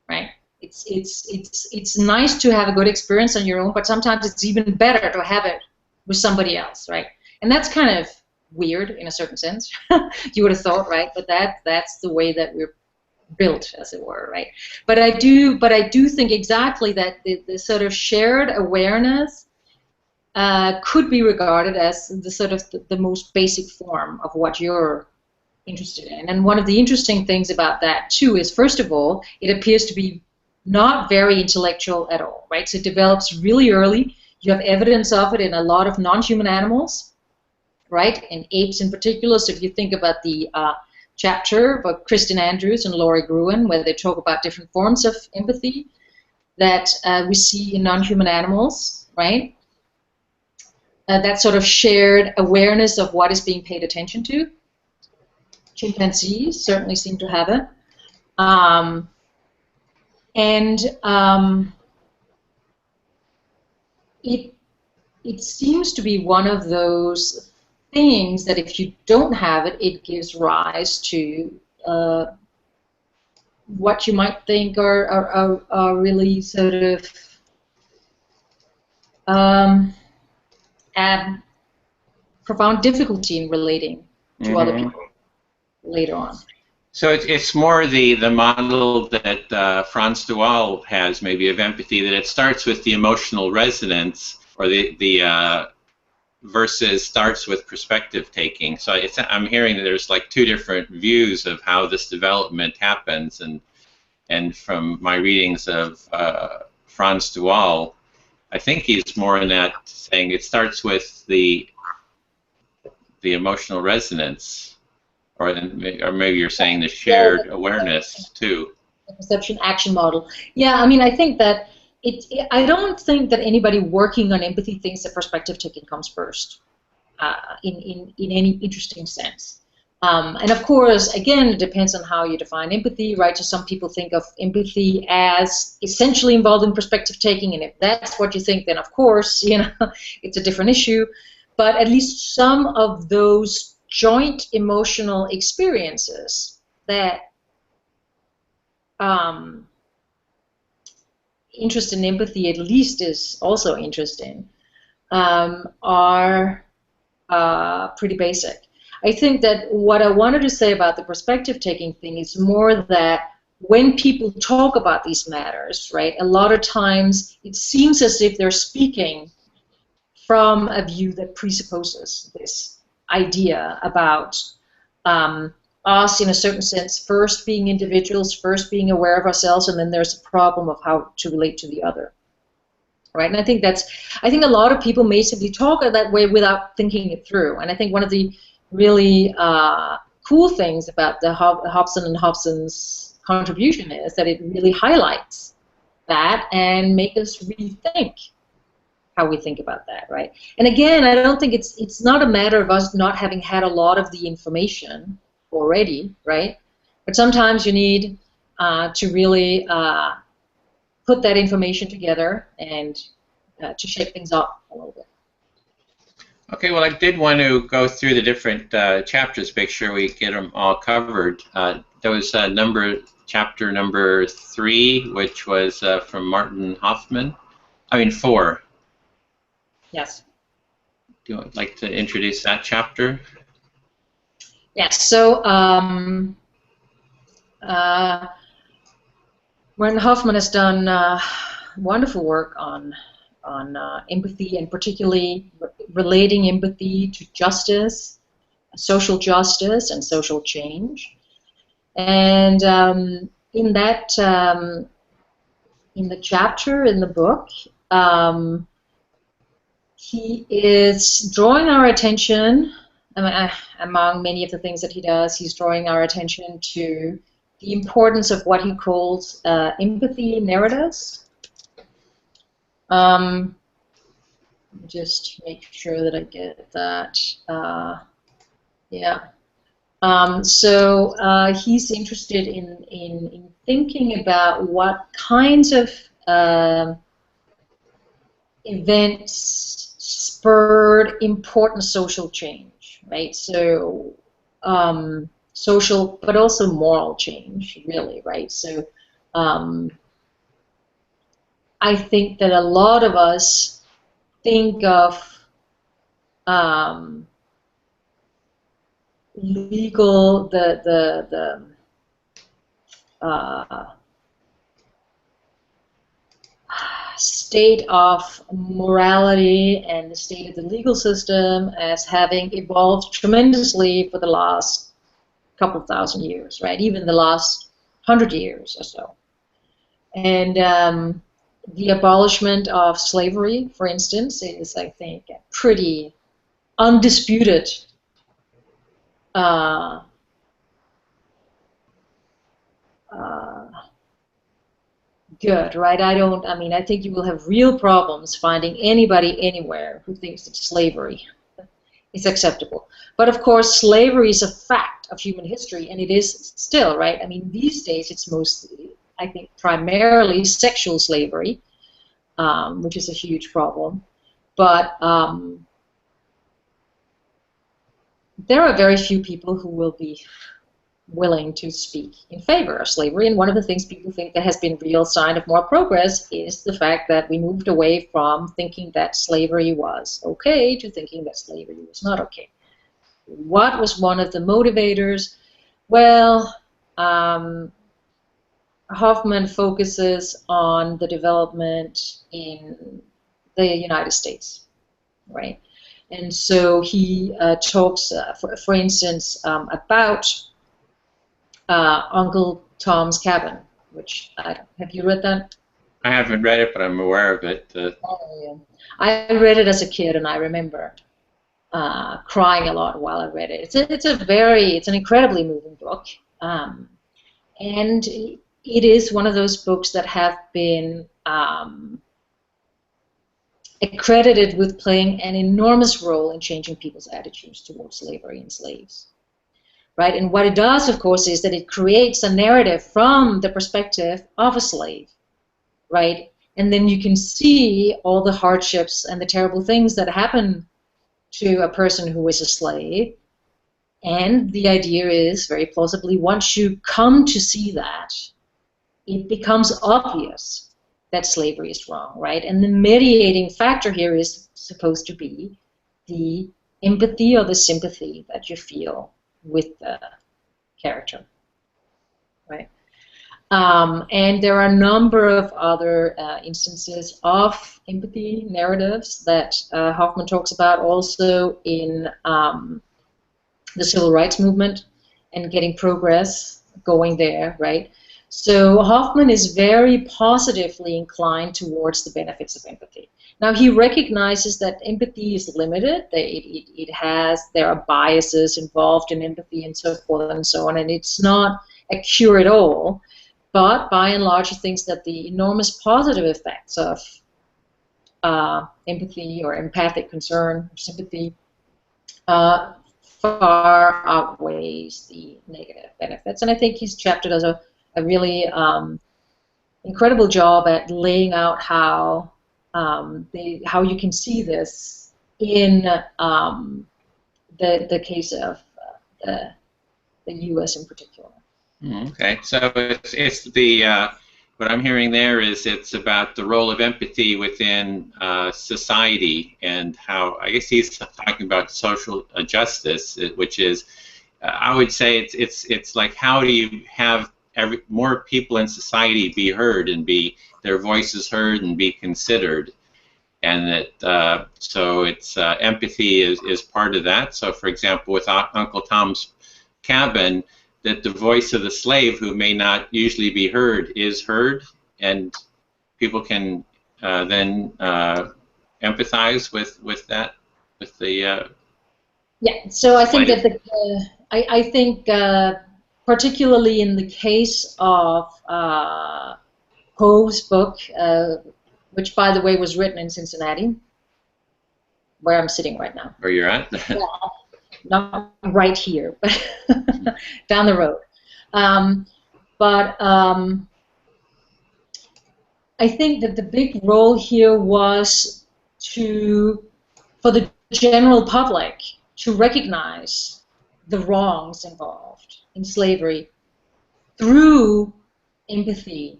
right? It's nice to have a good experience on your own, but sometimes it's even better to have it with somebody else, right? And that's kind of weird in a certain sense. You would have thought, right? But that's the way that we're built, as it were, right? But I do think exactly that the sort of shared awareness could be regarded as the sort of the most basic form of what you're interested in. And one of the interesting things about that too is, first of all, it appears to be not very intellectual at all, right? So it develops really early. You have evidence of it in a lot of non-human animals, right? And apes in particular. So if you think about the chapter by Kristen Andrews and Laurie Gruen, where they talk about different forms of empathy that we see in non-human animals, right? That sort of shared awareness of what is being paid attention to. Chimpanzees certainly seem to have it. It seems to be one of those things that if you don't have it, it gives rise to what you might think are really sort of profound difficulty in relating to other people later on. So it's more the model that Frans de Waal has, maybe, of empathy, that it starts with the emotional resonance, or the versus starts with perspective taking. So I'm hearing that there's like two different views of how this development happens, and from my readings of Frans de Waal, I think he's more in that saying it starts with the emotional resonance, or maybe you're saying the shared awareness too. The perception action model. Yeah, I mean, I think that I don't think that anybody working on empathy thinks that perspective taking comes first in any interesting sense. And of course, again, it depends on how you define empathy, right? So some people think of empathy as essentially involving perspective taking, and if that's what you think, then of course, it's a different issue. But at least some of those joint emotional experiences that interest in empathy at least is also interesting are pretty basic. I think that what I wanted to say about the perspective-taking thing is more that when people talk about these matters, right, a lot of times it seems as if they're speaking from a view that presupposes this idea about us, in a certain sense, first being individuals, first being aware of ourselves, and then there's a problem of how to relate to the other, right? And I think a lot of people may simply talk that way without thinking it through. And I think one of the really cool things about the Hobson and Hobson's contribution is that it really highlights that and make us rethink how we think about that, right? And again, I don't think it's not a matter of us not having had a lot of the information already, right? But sometimes you need to really put that information together and to shake things up a little bit. Okay, well, I did want to go through the different chapters, make sure we get them all covered. There was chapter number 3, which was from Martin Hoffman. 4. Yes. Do you like to introduce that chapter? Yes. So Martin Hoffman has done wonderful work on empathy, and particularly relating empathy to justice, social justice, and social change. And in that, in the chapter in the book, he is drawing our attention, among many of the things that he does, he's drawing our attention to the importance of what he calls empathy narratives. Just make sure that I get that. Yeah. So he's interested in thinking about what kinds of events spurred important social change, right? So social, but also moral change, really, right? So I think that a lot of us think of legal, the state of morality and the state of the legal system as having evolved tremendously for the last couple of thousand years, right? Even the last 100 years or so. And the abolishment of slavery, for instance, is, I think, a pretty undisputed good, right? I mean, I think you will have real problems finding anybody anywhere who thinks that slavery is acceptable. But of course, slavery is a fact of human history, and it is still, right? I mean, these days it's mostly, I think, primarily sexual slavery, which is a huge problem. But there are very few people who will be willing to speak in favor of slavery, and one of the things people think that has been real sign of more progress is the fact that we moved away from thinking that slavery was okay to thinking that slavery was not okay. What was one of the motivators? Well, Hoffman focuses on the development in the United States, right? And so he talks, for instance, about Uncle Tom's Cabin, which have you read that? I haven't read it, but I'm aware of it. Oh, yeah. I read it as a kid, and I remember crying a lot while I read it. It's an incredibly moving book, and it is one of those books that have been accredited with playing an enormous role in changing people's attitudes towards slavery and slaves. Right? And what it does, of course, is that it creates a narrative from the perspective of a slave, right? And then you can see all the hardships and the terrible things that happen to a person who is a slave. And the idea is, very plausibly, once you come to see that, it becomes obvious that slavery is wrong, right? And the mediating factor here is supposed to be the empathy or the sympathy that you feel with the character, right? And there are a number of other instances of empathy narratives that Hoffman talks about also in the civil rights movement and getting progress going there, right? So Hoffman is very positively inclined towards the benefits of empathy. Now he recognizes that empathy is limited. There are biases involved in empathy and so forth and so on, and it's not a cure at all. But by and large, he thinks that the enormous positive effects of empathy or empathic concern or sympathy far outweighs the negative benefits. And I think his chapter does a really incredible job at laying out how you can see this in the case of the U.S. in particular. Okay, so it's the what I'm hearing there is it's about the role of empathy within society and how, I guess he's talking about social justice, which is I would say it's like, how do you have more people in society be heard and be their voices heard and be considered, and that so it's empathy is part of that. So for example, with Uncle Tom's Cabin, that the voice of the slave, who may not usually be heard, is heard, and people can then empathize with that, with the yeah. So I think that I think particularly in the case of Poe's book, which by the way was written in Cincinnati, where I'm sitting right now. Where you're at? Yeah. Not right here, but down the road. But I think that the big role here was for the general public to recognize the wrongs involved in slavery through empathy,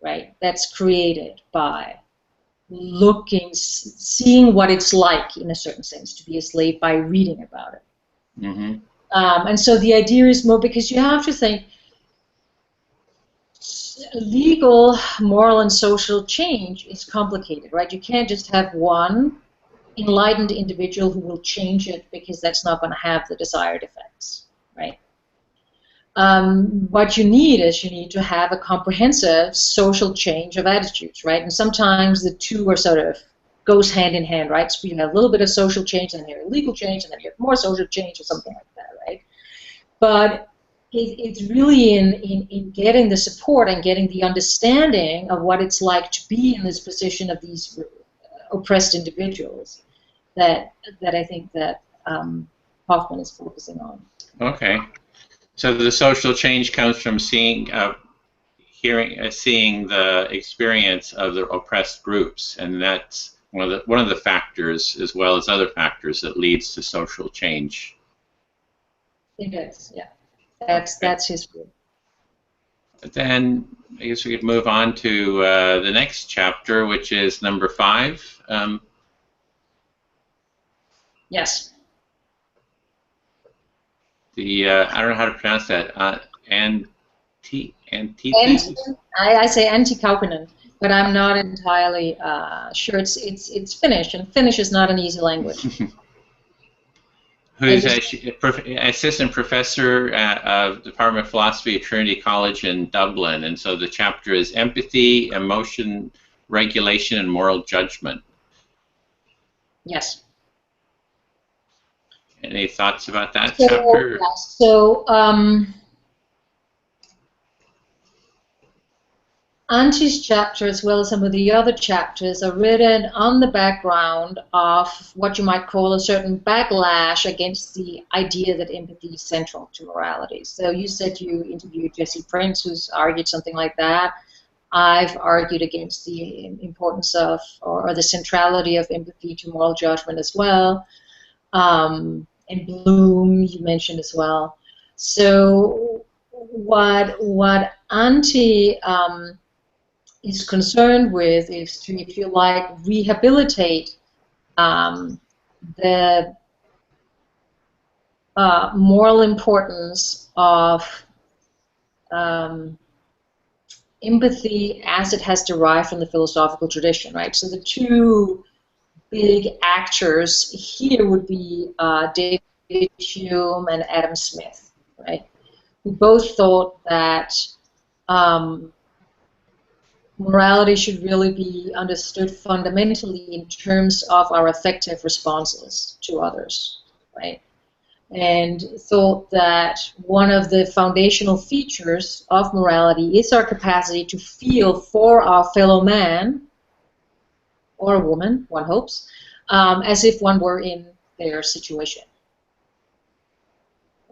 right? That's created by seeing what it's like, in a certain sense, to be a slave by reading about it. Mm-hmm. And so the idea is more, because you have to think legal, moral, and social change is complicated, right? You can't just have one enlightened individual who will change it, because that's not going to have the desired effects, right? what you need is you need to have a comprehensive social change of attitudes, right? And sometimes the two are sort of goes hand in hand, right? So you have a little bit of social change, and then you have legal change, and then you have more social change or something like that, right? But it's really in getting the support and getting the understanding of what it's like to be in this position of these oppressed individuals that I think that Hoffman is focusing on. Okay. So the social change comes from seeing the experience of the oppressed groups, and that's one of the factors, as well as other factors, that leads to social change. It is, yeah. That's his view. Then I guess we could move on to the next chapter, which is number 5. Yes. I don't know how to pronounce that. Antithesis? I say Anti-Kaupinen, but I'm not entirely sure. It's Finnish, and Finnish is not an easy language. Who's assistant professor of the Department of Philosophy at Trinity College in Dublin, and so the chapter is Empathy, Emotion, Regulation, and Moral Judgment. Yes. Any thoughts about that chapter? Yeah, so Anti's chapter, as well as some of the other chapters, are written on the background of what you might call a certain backlash against the idea that empathy is central to morality. So you said you interviewed Jesse Prince, who's argued something like that. I've argued against the importance of, or the centrality of empathy to moral judgment as well. And Bloom, you mentioned as well. So what Anti is concerned with is to, if you like, rehabilitate the moral importance of empathy as it has derived from the philosophical tradition, right? So the two big actors here would be David Hume and Adam Smith, right? Who both thought that morality should really be understood fundamentally in terms of our affective responses to others, right? And thought that one of the foundational features of morality is our capacity to feel for our fellow man, or a woman, one hopes, as if one were in their situation,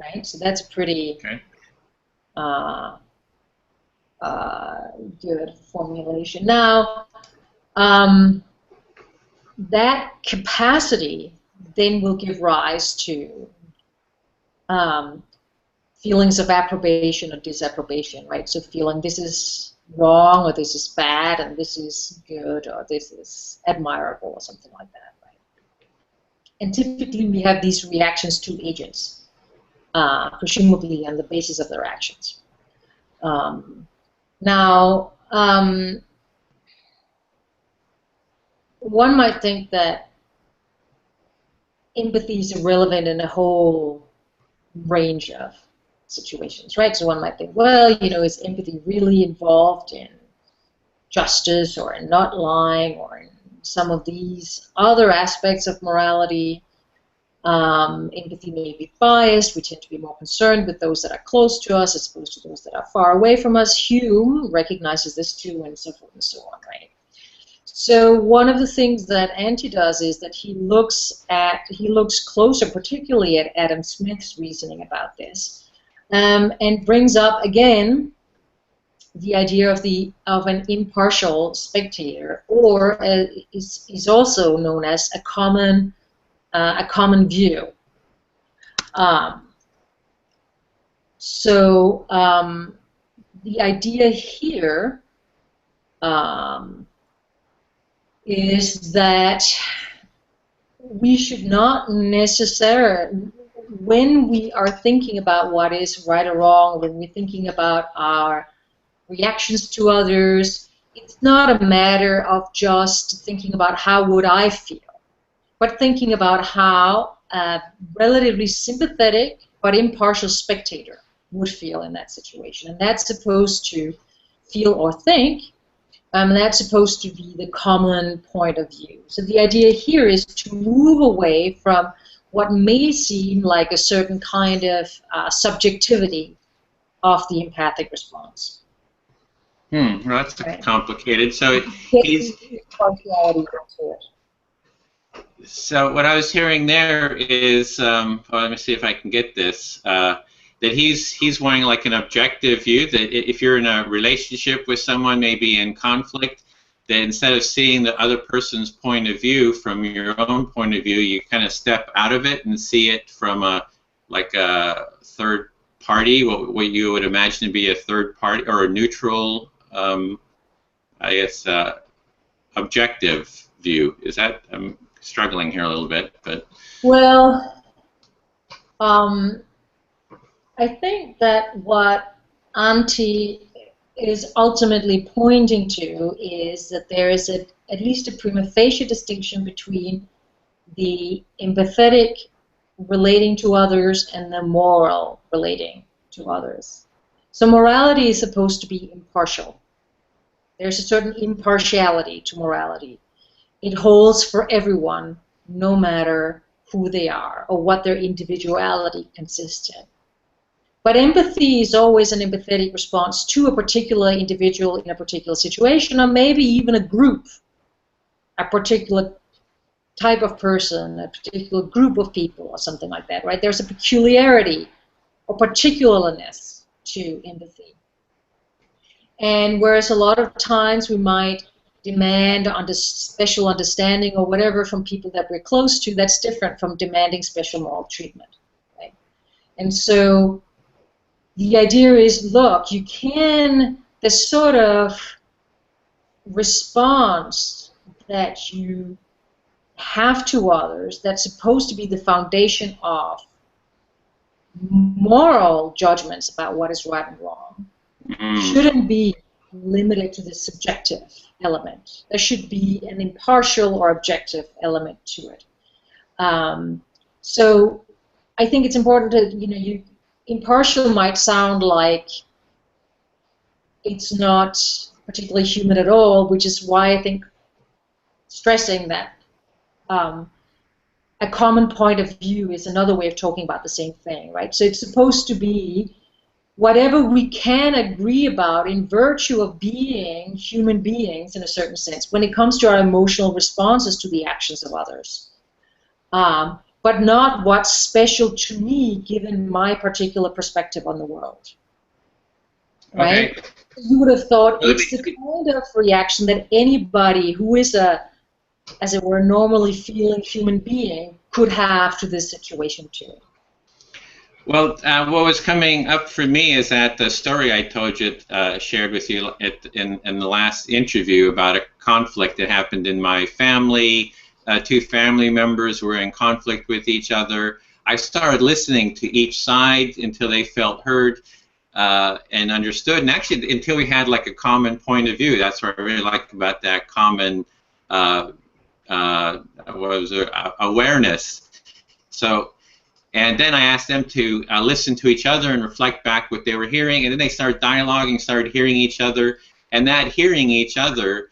right? So that's a pretty good formulation. Now, that capacity then will give rise to feelings of approbation or disapprobation, right? So feeling this is wrong, or this is bad, and this is good, or this is admirable, or something like that, right? And typically we have these reactions to agents, presumably on the basis of their actions. Now, one might think that empathy is irrelevant in a whole range of situations, right? So one might think, well, you know, is empathy really involved in justice or in not lying or in some of these other aspects of morality? Empathy may be biased. We tend to be more concerned with those that are close to us as opposed to those that are far away from us. Hume recognizes this too, and so forth and so on, right? So one of the things that Anti does is that he looks closer, particularly at Adam Smith's reasoning about this, and brings up again the idea of an impartial spectator, or is also known as a common view. So the idea here is that we should not necessarily, when we are thinking about what is right or wrong, when we're thinking about our reactions to others, it's not a matter of just thinking about how would I feel, but thinking about how a relatively sympathetic but impartial spectator would feel in that situation. And that's supposed to feel or think, and that's supposed to be the common point of view. So the idea here is to move away from what may seem like a certain kind of subjectivity of the empathic response. Well, that's Right. complicated. So he's. So what I was hearing there is, let me see if I can get this. That he's wanting like an objective view. That if you're in a relationship with someone, maybe in conflict, that instead of seeing the other person's point of view from your own point of view, you kind of step out of it and see it from a third party, what you would imagine to be a third party or a neutral, I guess, objective view. Is that? I'm struggling here a little bit, but. Well, I think that what Auntie is ultimately pointing to is that there is at least a prima facie distinction between the empathetic relating to others and the moral relating to others. So morality is supposed to be impartial. There's a certain impartiality to morality. It holds for everyone, no matter who they are or what their individuality consists in. But empathy is always an empathetic response to a particular individual in a particular situation, or maybe even a group, a particular type of person, a particular group of people, or something like that, right? There's a peculiarity or particularness to empathy. And whereas a lot of times we might demand special understanding or whatever from people that we're close to, that's different from demanding special moral treatment, right? And so the idea is, look, the sort of response that you have to others that's supposed to be the foundation of moral judgments about what is right and wrong shouldn't be limited to the subjective element. There should be an impartial or objective element to it. So I think it's important to, impartial might sound like it's not particularly human at all, which is why I think stressing that a common point of view is another way of talking about the same thing, right? So it's supposed to be whatever we can agree about in virtue of being human beings in a certain sense when it comes to our emotional responses to the actions of others. But not what's special to me given my particular perspective on the world. Right? Okay. You would have thought it's the kind of reaction that anybody who is as it were, normally feeling human being could have to this situation too. Well, what was coming up for me is that the story I told you, shared with you in the last interview about a conflict that happened in my family. Two family members were in conflict with each other. I started listening to each side until they felt heard and understood, and actually until we had like a common point of view. That's what I really liked about that common awareness. So, and then I asked them to listen to each other and reflect back what they were hearing, and then they started dialoguing, started hearing each other, and that hearing each other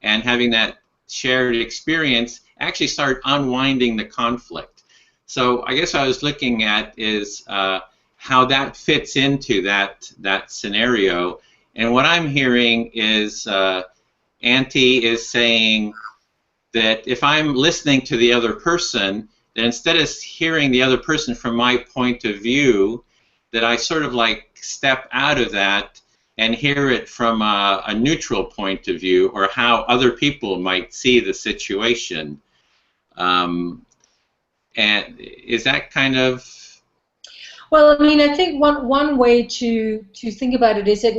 and having that shared experience actually started unwinding the conflict. So I guess what I was looking at is how that fits into that scenario, and what I'm hearing is Auntie is saying that if I'm listening to the other person, that instead of hearing the other person from my point of view, that I sort of like step out of that and hear it from a neutral point of view, or how other people might see the situation. And is that kind of... Well, I mean, I think one way to think about it is that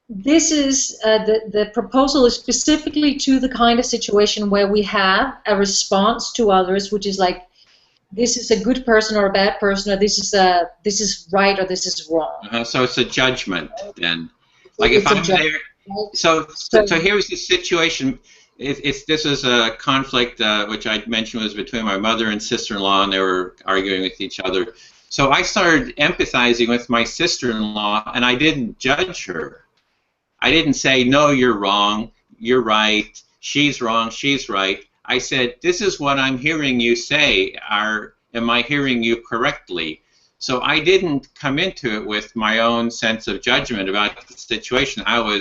this is the proposal is specifically to the kind of situation where we have a response to others, which is like, this is a good person or a bad person, or this is right or this is wrong. So it's a judgment then. Like if I'm there, so here's the situation. This was a conflict which I mentioned was between my mother and sister-in-law, and they were arguing with each other. So I started empathizing with my sister-in-law, and I didn't judge her. I didn't say, no, you're wrong, you're right, she's wrong, she's right. I said, this is what I'm hearing you say. Am I hearing you correctly? So I didn't come into it with my own sense of judgment about the situation. I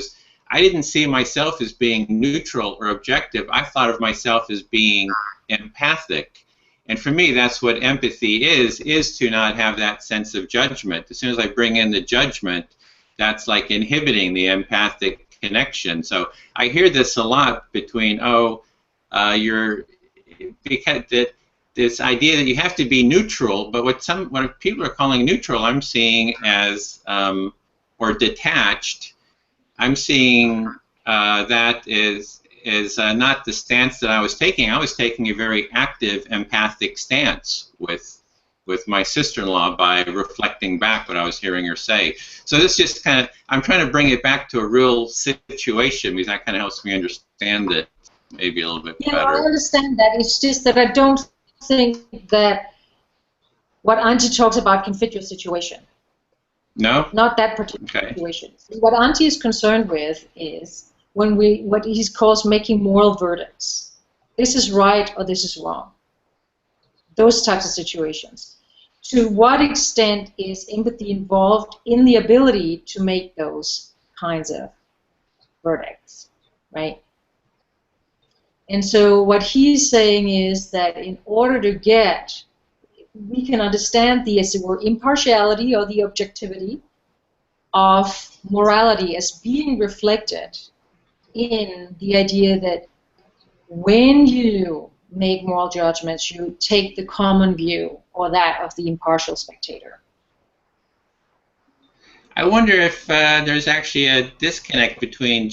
didn't see myself as being neutral or objective. I thought of myself as being empathic. And for me, that's what empathy is to not have that sense of judgment. As soon as I bring in the judgment, that's like inhibiting the empathic connection. So I hear this a lot between, this idea that you have to be neutral, but what people are calling neutral, I'm seeing as, or detached, I'm seeing that is not the stance that I was taking. I was taking a very active, empathic stance with my sister-in-law by reflecting back what I was hearing her say. So this just kind of, I'm trying to bring it back to a real situation because that kind of helps me understand it maybe a little bit better. I understand that. It's just that I don't think that what Auntie talks about can fit your situation. No? Not that particular situation. What Auntie is concerned with is what he calls making moral verdicts. This is right or this is wrong. Those types of situations. To what extent is empathy involved in the ability to make those kinds of verdicts, right? And so what he's saying is that in order to get, we can understand the, as it were, impartiality or the objectivity of morality as being reflected in the idea that when you make moral judgments, you take the common view or that of the impartial spectator. I wonder if there's actually a disconnect between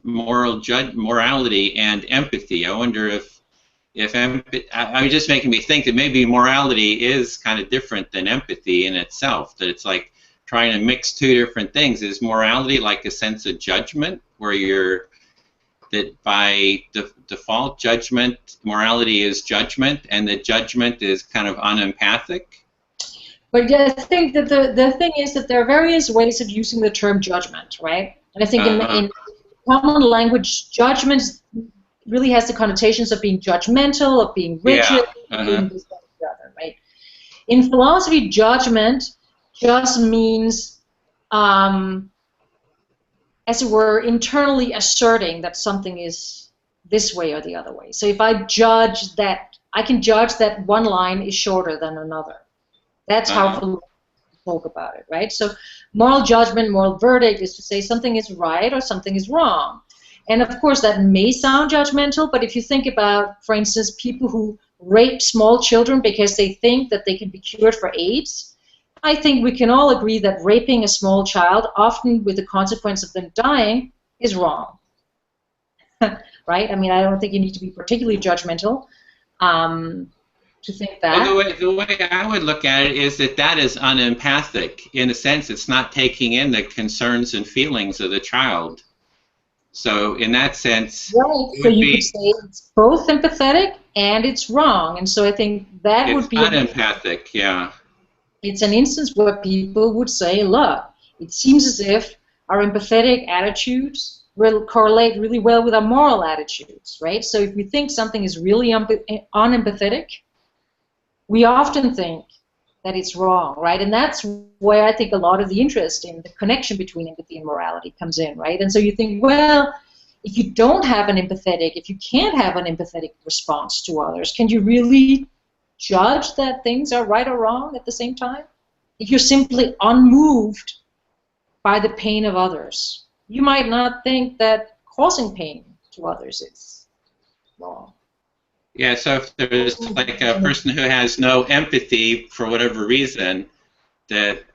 morality and empathy. I wonder if I was just making me think that maybe morality is kind of different than empathy in itself, that it's like trying to mix two different things. Is morality like a sense of judgment where that by default judgment, morality is judgment, and that judgment is kind of unempathic? But yeah, I think that the thing is that there are various ways of using the term judgment, right? And I think in common language, judgment really has the connotations of being judgmental, of being rigid, being this, that, the other, right? In philosophy, judgment just means, as it were, internally asserting that something is this way or the other way. So if I judge that, I can judge that one line is shorter than another. That's how philosophers talk about it, right? So moral judgment, moral verdict is to say something is right or something is wrong. And of course that may sound judgmental, but if you think about, for instance, people who rape small children because they think that they can be cured for AIDS, I think we can all agree that raping a small child, often with the consequence of them dying, is wrong. Right? I mean, I don't think you need to be particularly judgmental to think that. Well, the way I would look at it is that is unempathic. In a sense, it's not taking in the concerns and feelings of the child. So in that sense, right. So you could say it's both empathetic and it's wrong. And so I think that would be unempathic, yeah. It's an instance where people would say, look, it seems as if our empathetic attitudes will correlate really well with our moral attitudes, right? So if we think something is really unempathetic, we often think that it's wrong, right? And that's where I think a lot of the interest in the connection between empathy and morality comes in, right? And so you think, well, if you don't have an empathetic, if you can't have an empathetic response to others, can you really judge that things are right or wrong at the same time? If you're simply unmoved by the pain of others, you might not think that causing pain to others is wrong. Yeah, so if there's like a person who has no empathy for whatever reason, that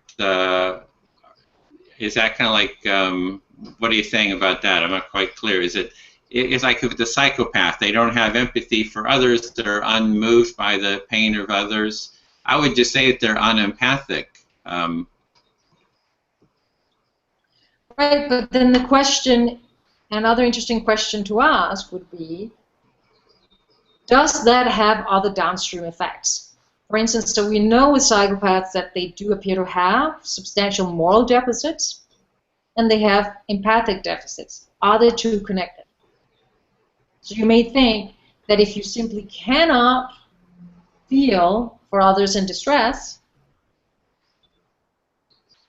is that kind of like, what are you saying about that? I'm not quite clear. It's like with the psychopath, they don't have empathy for others, they're unmoved by the pain of others. I would just say that they're unempathic. Right, but then the question, another interesting question to ask would be, does that have other downstream effects? For instance, so we know with psychopaths that they do appear to have substantial moral deficits, and they have empathic deficits. Are the two connected? So you may think that if you simply cannot feel for others in distress,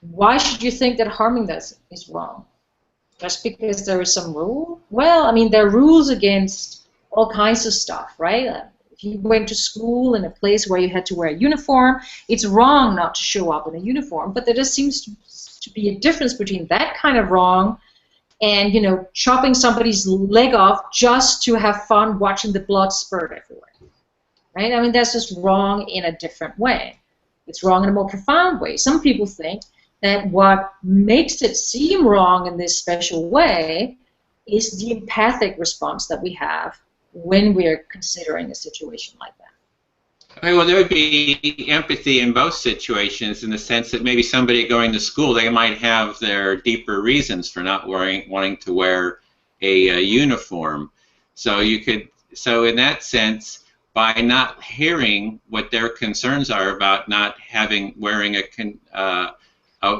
why should you think that harming them is wrong? Just because there is some rule? Well, I mean, there are rules against all kinds of stuff, right? If you went to school in a place where you had to wear a uniform, it's wrong not to show up in a uniform, but there just seems to be a difference between that kind of wrong and, you know, chopping somebody's leg off just to have fun watching the blood spurt everywhere, right? I mean, that's just wrong in a different way. It's wrong in a more profound way. Some people think that what makes it seem wrong in this special way is the empathic response that we have when we're considering a situation like that. Okay, well, there would be empathy in both situations in the sense that maybe somebody going to school, they might have their deeper reasons for not wanting to wear a uniform. So you could, so in that sense, by not hearing what their concerns are about not wearing a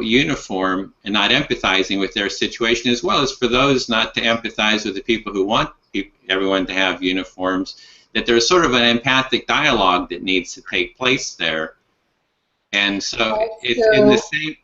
uniform and not empathizing with their situation, as well as for those not to empathize with the people who want everyone to have uniforms, that there's sort of an empathic dialogue that needs to take place there. And so it's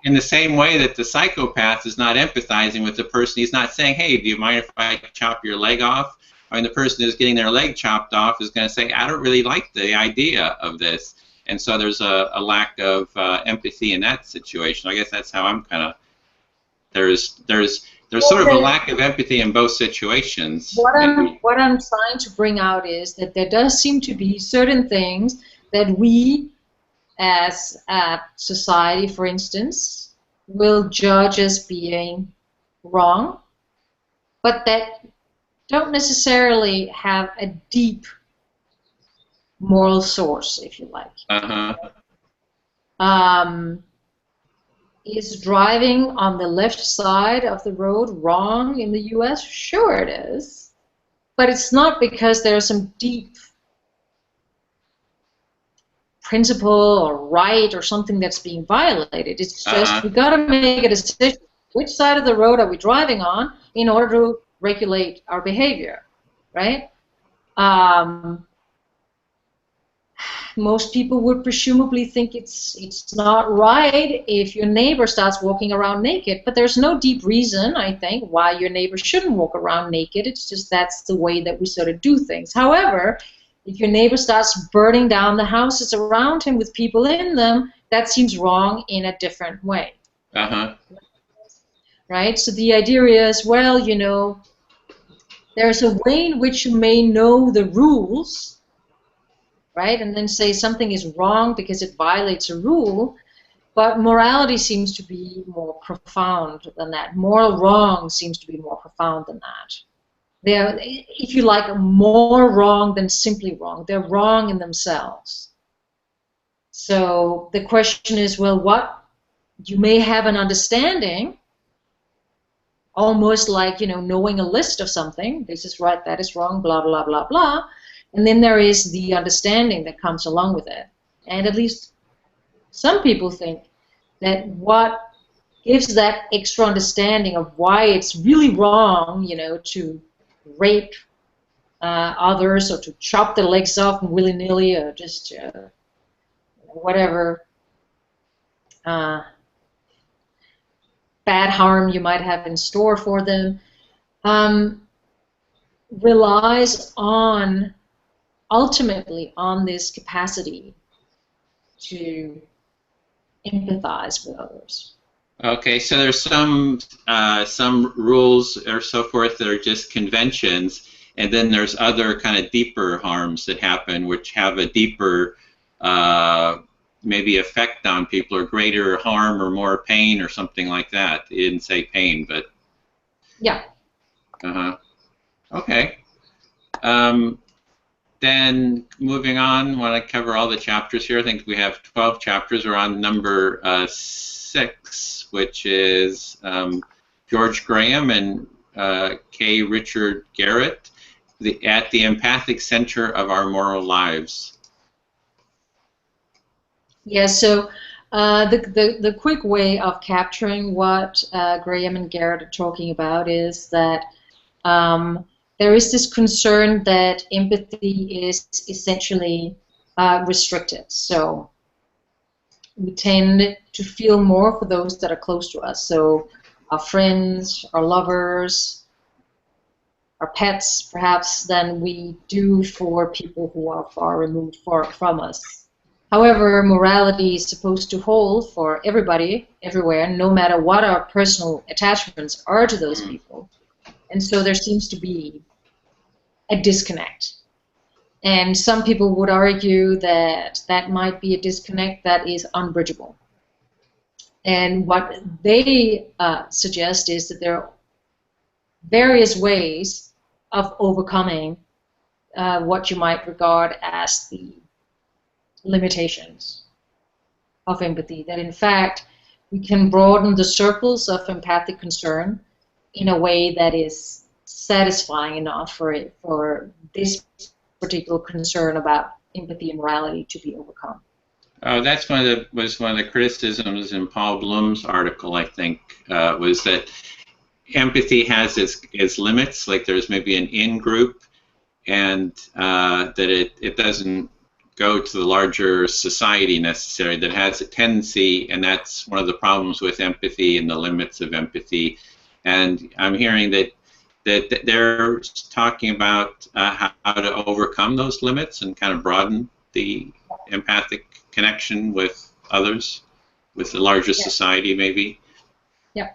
in the same way that the psychopath is not empathizing with the person. He's not saying, hey, do you mind if I chop your leg off? I mean, the person who's getting their leg chopped off is going to say, I don't really like the idea of this. And so there's a lack of empathy in that situation. I guess that's how I'm kind of, there's sort of a lack of empathy in both situations. What I'm trying to bring out is that there does seem to be certain things that we as a society, for instance, will judge as being wrong, but that don't necessarily have a deep moral source, if you like. Is driving on the left side of the road wrong in the US? Sure it is. But it's not because there's some deep principle or right or something that's being violated. It's just we got to make a decision. Which side of the road are we driving on in order to regulate our behavior, right? Most people would presumably think it's not right if your neighbor starts walking around naked, but there's no deep reason, I think, why your neighbor shouldn't walk around naked. It's just that's the way that we sort of do things. However, if your neighbor starts burning down the houses around him with people in them, that seems wrong in a different way. Right? So the idea is, well, you know, there's a way in which you may know the rules, right, and then say something is wrong because it violates a rule, but morality seems to be more profound than that. Moral wrong seems to be more profound than that. They're, if you like, more wrong than simply wrong. They're wrong in themselves. So the question is, well, what? You may have an understanding, almost like, you know, knowing a list of something. This is right, that is wrong, blah, blah, blah, blah. And then there is the understanding that comes along with it. And at least some people think that what gives that extra understanding of why it's really wrong, you know, to rape others or to chop their legs off willy-nilly or just whatever bad harm you might have in store for them, relies on ultimately on this capacity to empathize with others. Okay, so there's some rules or so forth that are just conventions, and then there's other kind of deeper harms that happen, which have a deeper maybe effect on people, or greater harm or more pain or something like that. You didn't say pain, but yeah. Okay. Then moving on, want to cover all the chapters here. I think we have 12 chapters. We're on number 6, which is George Graham and K. Richard Garrett, at the empathic center of our moral lives. Yeah, so the quick way of capturing what Graham and Garrett are talking about is that there is this concern that empathy is essentially restricted. So we tend to feel more for those that are close to us. So our friends, our lovers, our pets, perhaps, than we do for people who are far removed from us. However, morality is supposed to hold for everybody, everywhere, no matter what our personal attachments are to those people. And so there seems to be a disconnect. And some people would argue that that might be a disconnect that is unbridgeable. And what they suggest is that there are various ways of overcoming what you might regard as the limitations of empathy. That in fact, we can broaden the circles of empathic concern in a way that is satisfying enough for this particular concern about empathy and morality to be overcome. That's was one of the criticisms in Paul Bloom's article, I think, was that empathy has its limits, like there's maybe an in-group, and that it doesn't go to the larger society necessarily, that has a tendency, and that's one of the problems with empathy and the limits of empathy. And I'm hearing that they're talking about how to overcome those limits and kind of broaden the empathic connection with others, with the larger society maybe. Yeah.